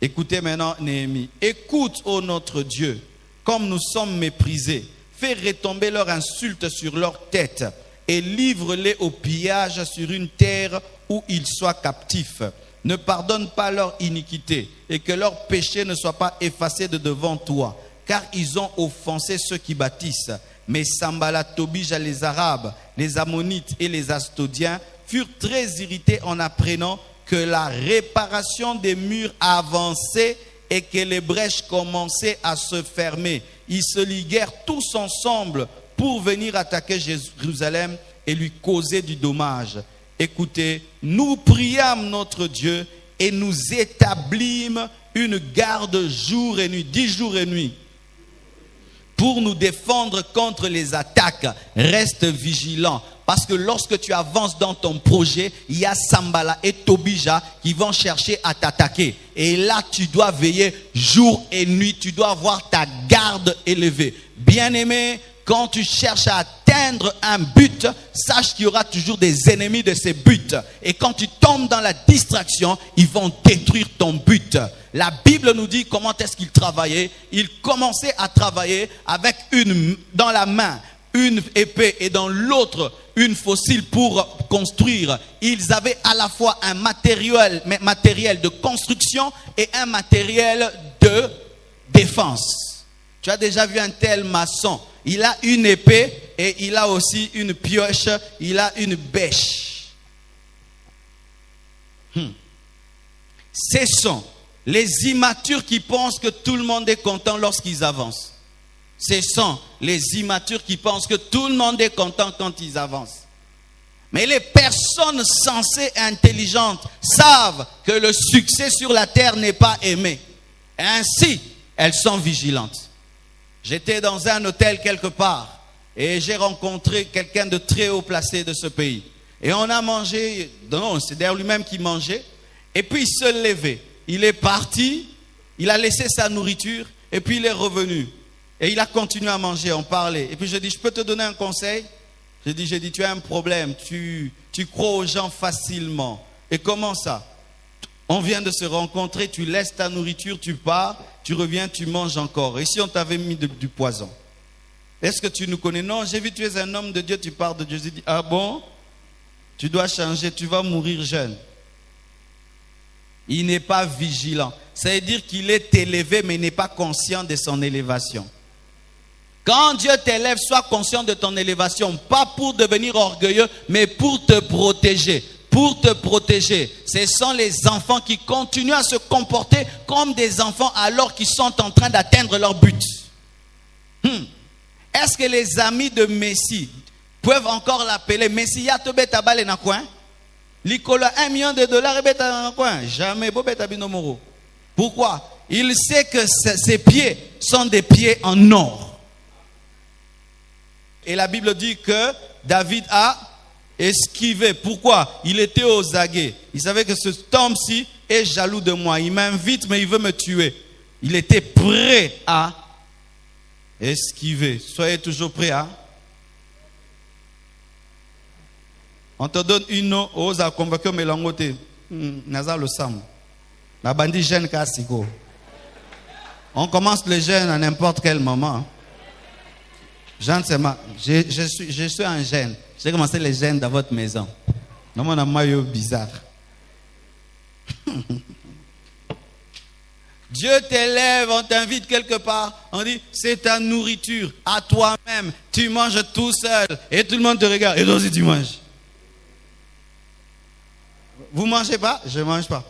Écoutez maintenant Néhémie. Écoute, ô notre Dieu, comme nous sommes méprisés. Fais retomber leur insulte sur leur tête et livre-les au pillage sur une terre où ils soient captifs. Ne pardonne pas leur iniquité et que leur péché ne soit pas effacé de devant toi, car ils ont offensé ceux qui bâtissent. Mais Sambala, Tobija, les Arabes, les Ammonites et les Astodiens furent très irrités en apprenant que la réparation des murs avançait et que les brèches commençaient à se fermer. Ils se liguèrent tous ensemble pour venir attaquer Jérusalem et lui causer du dommage. Écoutez, nous priâmes notre Dieu et nous établîmes une garde jour et nuit, 10 jours et nuit, pour nous défendre contre les attaques. Reste vigilant, parce que lorsque tu avances dans ton projet, il y a Sambala et Tobija qui vont chercher à t'attaquer. Et là, tu dois veiller jour et nuit, tu dois avoir ta garde élevée. Bien-aimé, quand tu cherches à atteindre un but, sache qu'il y aura toujours des ennemis de ces buts. Et quand tu tombes dans la distraction, ils vont détruire ton but. La Bible nous dit comment est-ce qu'ils travaillaient. Ils commençaient à travailler avec dans la main une épée et dans l'autre une faucille pour construire. Ils avaient à la fois un matériel de construction et un matériel de défense. Tu as déjà vu un tel maçon? Il a une épée et il a aussi une pioche, il a une bêche. Ce sont les immatures qui pensent que tout le monde est content lorsqu'ils avancent. Ce sont les immatures qui pensent que tout le monde est content quand ils avancent. Mais les personnes sensées et intelligentes savent que le succès sur la terre n'est pas aimé. Ainsi, elles sont vigilantes. J'étais dans un hôtel quelque part et j'ai rencontré quelqu'un de très haut placé de ce pays. Et on a mangé, non, c'est d'ailleurs lui-même qui mangeait. Et puis il se levait. Il est parti, il a laissé sa nourriture et puis il est revenu. Et il a continué à manger, on parlait. Et puis je dis, je peux te donner un conseil? J'ai dit, tu as un problème, tu crois aux gens facilement. Et comment ça? On vient de se rencontrer, tu laisses ta nourriture, tu pars, tu reviens, tu manges encore. Et si on t'avait mis du poison? Est-ce que tu nous connais? Non, j'ai vu, tu es un homme de Dieu, tu parles de Dieu. J'ai dit, ah bon? Tu dois changer, tu vas mourir jeune. Il n'est pas vigilant. Ça veut dire qu'il est élevé, mais il n'est pas conscient de son élévation. Quand Dieu t'élève, sois conscient de ton élévation. Pas pour devenir orgueilleux, mais pour te protéger. Pour te protéger. Ce sont les enfants qui continuent à se comporter comme des enfants alors qu'ils sont en train d'atteindre leur but. Est-ce que les amis de Messi peuvent encore l'appeler Messi? Ya to beta bale na coin? L'icolo $1 million et beta na coin? Jamais. Pourquoi? Il sait que ses pieds sont des pieds en or. Et la Bible dit que David a esquivé. Pourquoi? Il était aux aguets. Il savait que cet homme-ci est jaloux de moi. Il m'invite, mais il veut me tuer. Il était prêt à esquiver. Soyez toujours prêts à. On te donne une eau, ose à convaincre Mélangote. Naza le sam. La bandit jeune Kassiko. On commence le jeûne à n'importe quel moment. Je suis un jeune. J'ai commencé les jeûnes dans votre maison. Non, on a un maillot bizarre. Dieu t'élève, on t'invite quelque part. On dit, c'est ta nourriture à toi-même. Tu manges tout seul. Et tout le monde te regarde. Et toi aussi tu manges. Vous ne mangez pas? Je ne mange pas.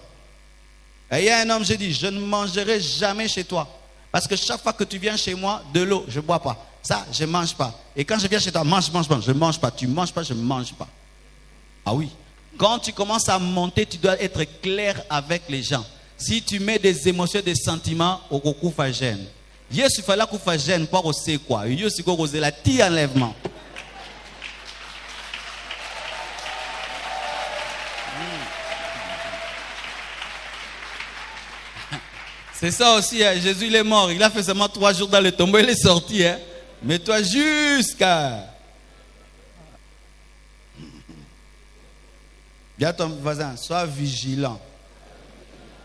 Et il y a un homme, j'ai dit, je ne mangerai jamais chez toi. Parce que chaque fois que tu viens chez moi, de l'eau, je ne bois pas. Ça, je ne mange pas. Et quand je viens chez toi, mange. Je ne mange pas. Tu ne manges pas, je ne mange pas. Ah oui. Quand tu commences à monter, tu dois être clair avec les gens. Si tu mets des émotions, des sentiments, au coup, fa gêne. Yesu fala ku fa gêne, pas au c'est quoi. Yesu ko cause la ti enlèvement. C'est ça aussi, hein. Jésus il est mort, il a fait seulement 3 jours dans le tombeau, il est sorti. Hein. Mais toi jusqu'à... Dis à ton voisin, sois vigilant.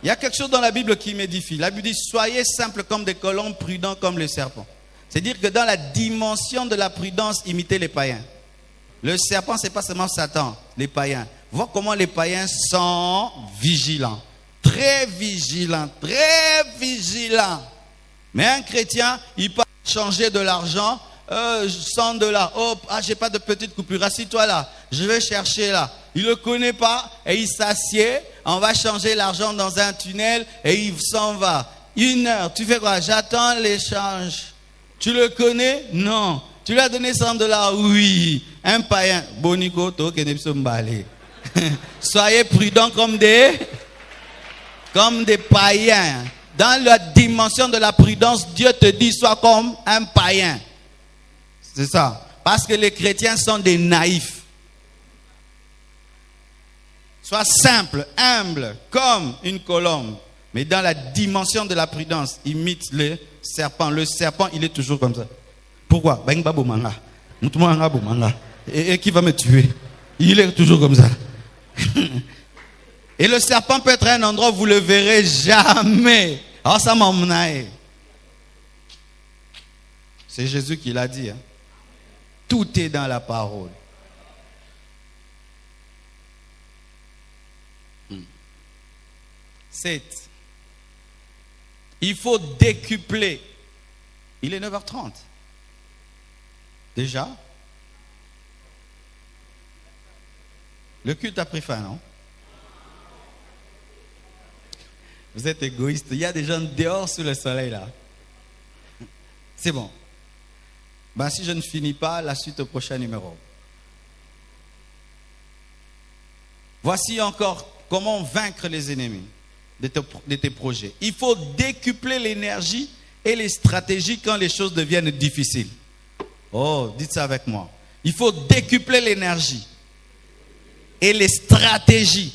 Il y a quelque chose dans la Bible qui m'édifie. La Bible dit, soyez simples comme des colombes, prudents comme les serpents. C'est-à-dire que dans la dimension de la prudence, imitez les païens. Le serpent, ce n'est pas seulement Satan, les païens. Vois comment les païens sont vigilants. Très vigilants, très vigilants. Mais un chrétien, il peut changer de l'argent, 100 $. Oh, j'ai pas de petite coupure, assis-toi là, je vais chercher là. Il ne le connaît pas et il s'assied. On va changer l'argent dans un tunnel et il s'en va. 1 heure, tu fais quoi? J'attends l'échange. Tu le connais? Non. Tu lui as donné 100 $? Oui. Un païen. Bonico, soyez prudents comme des païens. Dans la dimension de la prudence, Dieu te dit, sois comme un païen. C'est ça. Parce que les chrétiens sont des naïfs. Sois simple, humble, comme une colombe. Mais dans la dimension de la prudence, imite le serpent. Le serpent, il est toujours comme ça. Pourquoi? Et qui va me tuer? Il est toujours comme ça. Et le serpent peut être un endroit où vous ne le verrez jamais. Oh, ça m'emmenaille. C'est Jésus qui l'a dit. Hein. Tout est dans la parole. 7. Il faut décupler. Il est 9h30. Déjà? Le culte a pris fin, non? Vous êtes égoïste. Il y a des gens dehors sous le soleil là. C'est bon. Ben, si je ne finis pas, la suite au prochain numéro. Voici encore comment vaincre les ennemis de tes projets. Il faut décupler l'énergie et les stratégies quand les choses deviennent difficiles. Oh, dites ça avec moi. Il faut décupler l'énergie et les stratégies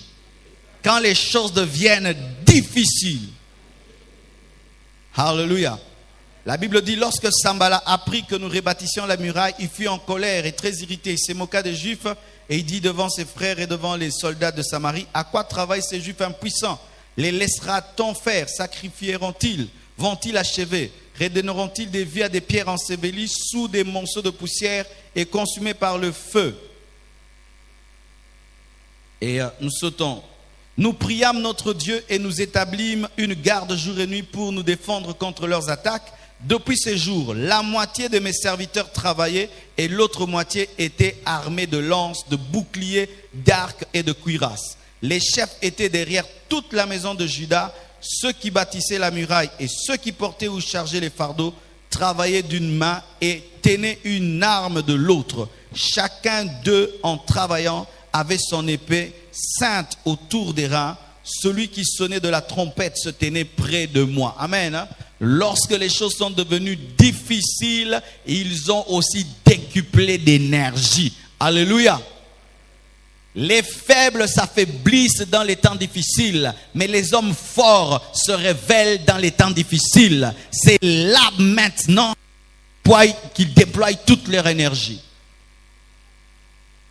quand les choses deviennent difficiles. Alléluia. La Bible dit, lorsque Sambala apprit que nous rebâtissions la muraille, il fut en colère et très irrité. Il s'est moqué des Juifs et il dit devant ses frères et devant les soldats de Samarie, à quoi travaillent ces Juifs impuissants? Les laissera-t-on faire? Sacrifieront-ils? Vont-ils achever? Redonneront-ils des vies à des pierres ensevelies sous des monceaux de poussière et consumées par le feu? Et nous sautons. Nous priâmes notre Dieu et nous établîmes une garde jour et nuit pour nous défendre contre leurs attaques. Depuis ces jours, la moitié de mes serviteurs travaillaient et l'autre moitié était armée de lances, de boucliers, d'arcs et de cuirasses. Les chefs étaient derrière toute la maison de Juda. Ceux qui bâtissaient la muraille et ceux qui portaient ou chargeaient les fardeaux travaillaient d'une main et tenaient une arme de l'autre. Chacun d'eux, en travaillant, avait son épée ceinte autour des reins. Celui qui sonnait de la trompette se tenait près de moi. Amen. Lorsque les choses sont devenues difficiles, ils ont aussi décuplé d'énergie. Alléluia. Les faibles s'affaiblissent dans les temps difficiles, mais les hommes forts se révèlent dans les temps difficiles. C'est là maintenant qu'ils déploient toute leur énergie.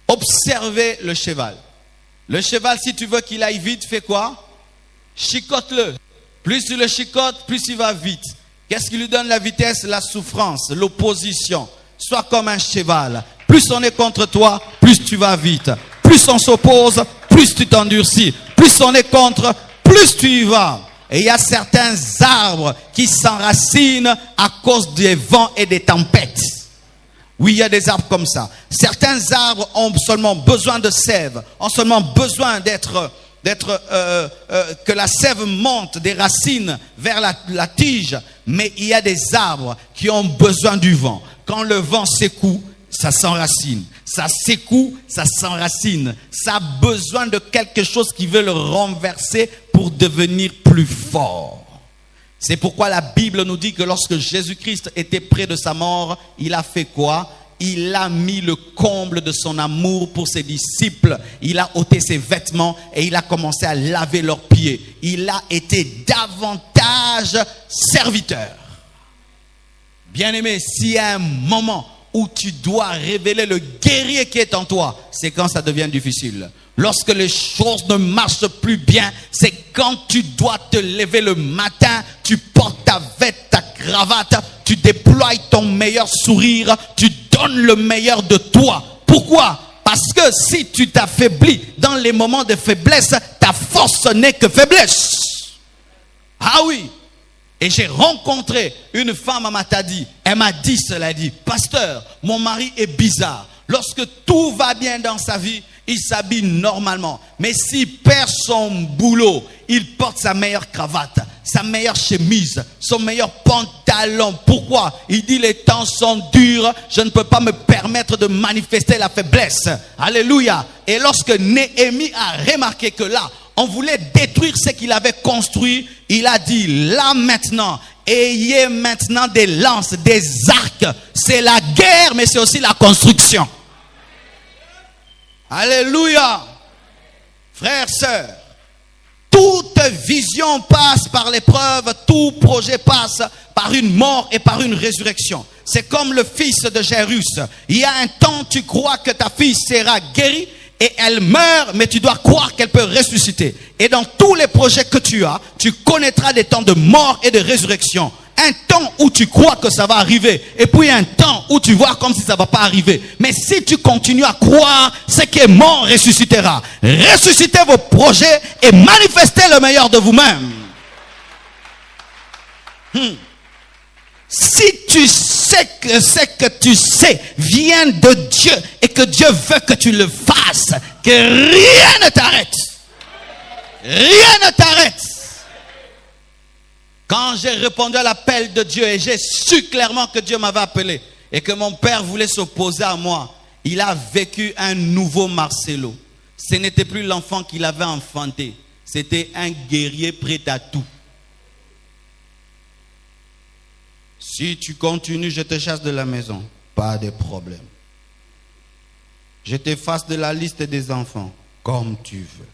Observez le cheval. Le cheval, si tu veux qu'il aille vite, fais quoi? Chicote-le. Plus tu le chicotes, plus il va vite. Qu'est-ce qui lui donne la vitesse? La souffrance, l'opposition. Sois comme un cheval. Plus on est contre toi, plus tu vas vite. Plus on s'oppose, plus tu t'endurcis. Plus on est contre, plus tu y vas. Et il y a certains arbres qui s'enracinent à cause des vents et des tempêtes. Oui, il y a des arbres comme ça. Certains arbres ont seulement besoin de sève, ont seulement besoin que la sève monte des racines vers la tige. Mais il y a des arbres qui ont besoin du vent. Quand le vent secoue, ça s'enracine. Ça secoue, ça s'enracine. Ça a besoin de quelque chose qui veut le renverser pour devenir plus fort. C'est pourquoi la Bible nous dit que lorsque Jésus-Christ était près de sa mort, il a fait quoi? Il a mis le comble de son amour pour ses disciples. Il a ôté ses vêtements et il a commencé à laver leurs pieds. Il a été davantage serviteur. Bien-aimé, s'il y a un moment où tu dois révéler le guerrier qui est en toi, c'est quand ça devient difficile. Lorsque les choses ne marchent plus bien, c'est quand tu dois te lever le matin, tu portes ta veste, ta cravate, tu déploies ton meilleur sourire, tu donnes le meilleur de toi. Pourquoi? Parce que si tu t'affaiblis dans les moments de faiblesse, ta force n'est que faiblesse. Ah oui. Et j'ai rencontré une femme à Matadi. Elle m'a dit cela, dit, pasteur, mon mari est bizarre. Lorsque tout va bien dans sa vie, il s'habille normalement. Mais s'il perd son boulot, il porte sa meilleure cravate, sa meilleure chemise, son meilleur pantalon. Pourquoi? Il dit les temps sont durs, je ne peux pas me permettre de manifester la faiblesse. Alléluia. Et lorsque Néhémie a remarqué que là, on voulait détruire ce qu'il avait construit, il a dit, là maintenant, ayez maintenant des lances, des arcs. C'est la guerre, mais c'est aussi la construction. Alléluia. Frères, sœurs, toute vision passe par l'épreuve, tout projet passe par une mort et par une résurrection. C'est comme le fils de Jairus. Il y a un temps, tu crois que ta fille sera guérie et elle meurt, mais tu dois croire qu'elle peut ressusciter. Et dans tous les projets que tu as, tu connaîtras des temps de mort et de résurrection. Un temps où tu crois que ça va arriver. Et puis un temps où tu vois comme si ça ne va pas arriver. Mais si tu continues à croire, ce qui est mort ressuscitera. Ressuscitez vos projets et manifestez le meilleur de vous-même. Si tu sais que ce que tu sais vient de Dieu et que Dieu veut que tu le fasses, que rien ne t'arrête. Rien ne t'arrête. Quand j'ai répondu à l'appel de Dieu et j'ai su clairement que Dieu m'avait appelé et que mon père voulait s'opposer à moi, il a vécu un nouveau Marcelo. Ce n'était plus l'enfant qu'il avait enfanté. C'était un guerrier prêt à tout. Si tu continues, je te chasse de la maison. Pas de problème. Je t'efface de la liste des enfants, comme tu veux.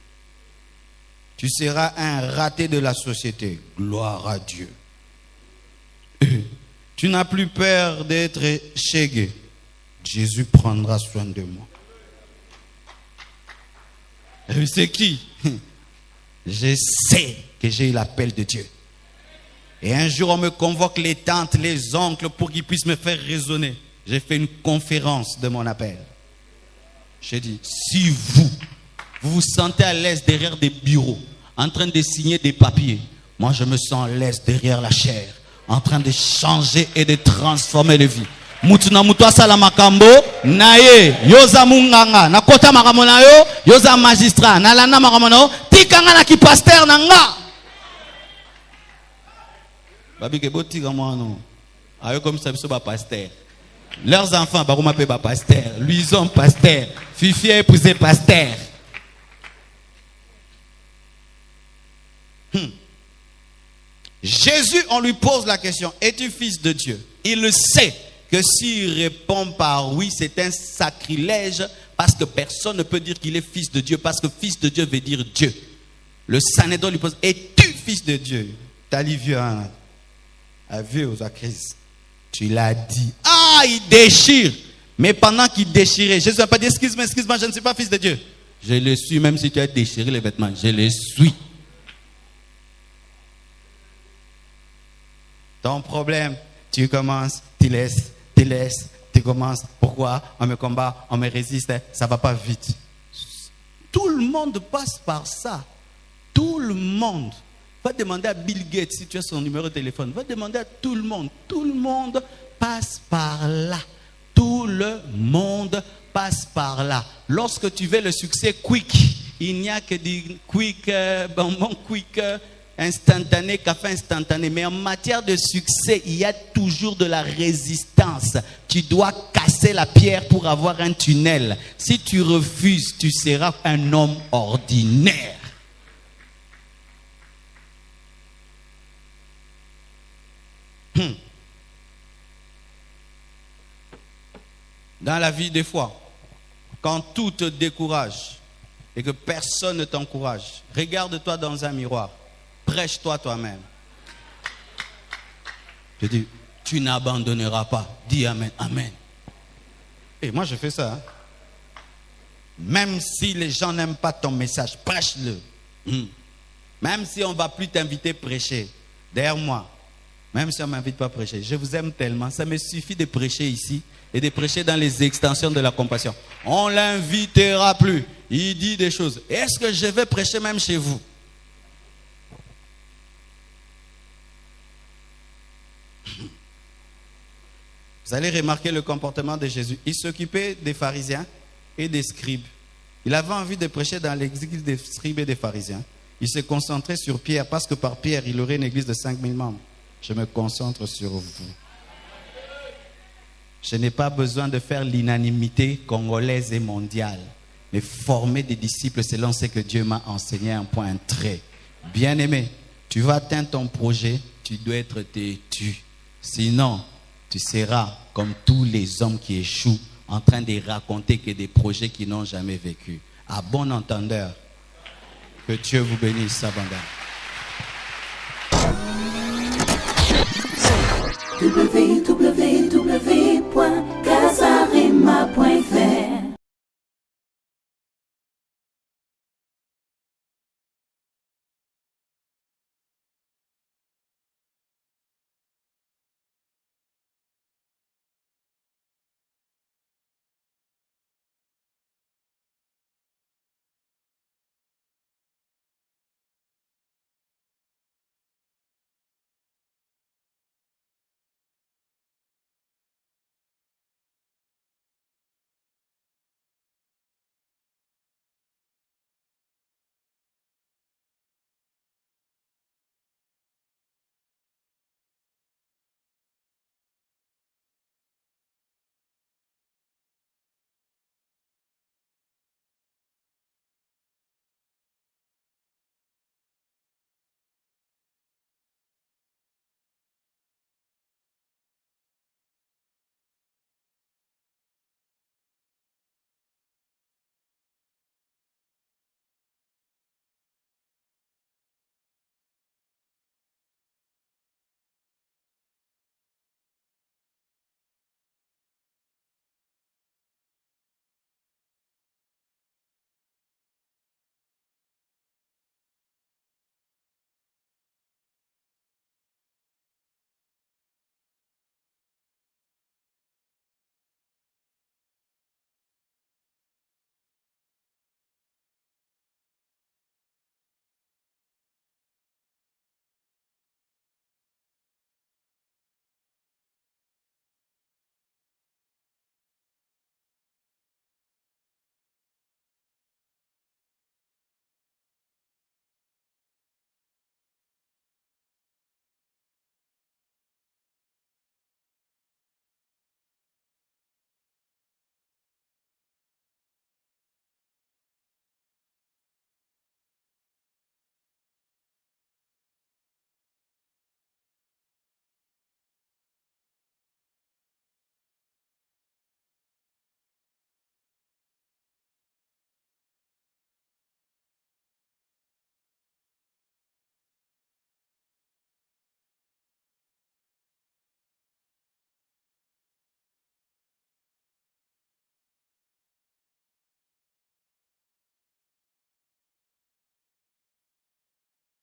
Tu seras un raté de la société. Gloire à Dieu. Tu n'as plus peur d'être chégué. Jésus prendra soin de moi. C'est qui? Je sais que j'ai eu l'appel de Dieu. Et un jour, on me convoque les tantes, les oncles pour qu'ils puissent me faire raisonner. J'ai fait une conférence de mon appel. J'ai dit, si vous vous sentez à l'aise derrière des bureaux, en train de signer des papiers, moi je me sens à l'aise derrière la chair, en train de changer et de transformer les vies. Mutuna mutwa sala makambo naye yoza munganga na kota makambo na yo yoza magistrat na landa makambo na yo tikanga na ki pasteur na nga babi ke botika mwana ayo comme ça biso ba pasteur. Leurs enfants ba kuma pe ba pasteur, Luison pasteur, Fifi a épousé pasteur. Jésus, on lui pose la question, es-tu fils de Dieu? Il le sait que s'il répond par oui, c'est un sacrilège parce que personne ne peut dire qu'il est fils de Dieu parce que fils de Dieu veut dire Dieu. Le Sanhédrin lui pose, es-tu fils de Dieu? T'as dit vieux, hein? Vieux aux crises. Tu l'as dit. Ah, il déchire. Mais pendant qu'il déchirait, Jésus n'a pas dit, excuse-moi, je ne suis pas fils de Dieu. Je le suis, même si tu as déchiré les vêtements, je le suis. Ton problème, tu commences, tu laisses, tu commences. Pourquoi? On me combat, on me résiste, ça ne va pas vite. Tout le monde passe par ça. Tout le monde. Va demander à Bill Gates si tu as son numéro de téléphone. Va demander à tout le monde. Tout le monde passe par là. Tout le monde passe par là. Lorsque tu veux le succès quick, il n'y a que des quick, bonbons quick, instantané, café instantané. Mais en matière de succès, il y a toujours de la résistance. Tu dois casser la pierre pour avoir un tunnel. Si tu refuses, tu seras un homme ordinaire. Dans la vie, des fois, quand tout te décourage et que personne ne t'encourage, regarde-toi dans un miroir. Prêche-toi toi-même. Je dis, tu n'abandonneras pas. Dis amen, amen. Et moi je fais ça. Hein. Même si les gens n'aiment pas ton message, prêche-le. Même si on ne va plus t'inviter à prêcher, derrière moi, même si on ne m'invite pas à prêcher, je vous aime tellement, ça me suffit de prêcher ici et de prêcher dans les extensions de la compassion. On ne l'invitera plus. Il dit des choses. Est-ce que je vais prêcher même chez vous? Vous allez remarquer le comportement de Jésus. Il s'occupait des pharisiens et des scribes. Il avait envie de prêcher dans l'église des scribes et des pharisiens. Il se concentrait sur Pierre parce que par Pierre, il aurait une église de 5000 membres. Je me concentre sur vous. Je n'ai pas besoin de faire l'unanimité congolaise et mondiale, mais former des disciples selon ce que Dieu m'a enseigné, un point, un trait. Bien-aimé, tu vas atteindre ton projet, tu dois être têtu. Sinon, tu seras comme tous les hommes qui échouent en train de raconter que des projets qu'ils n'ont jamais vécu. À bon entendeur, que Dieu vous bénisse abondamment. www.casarema.fr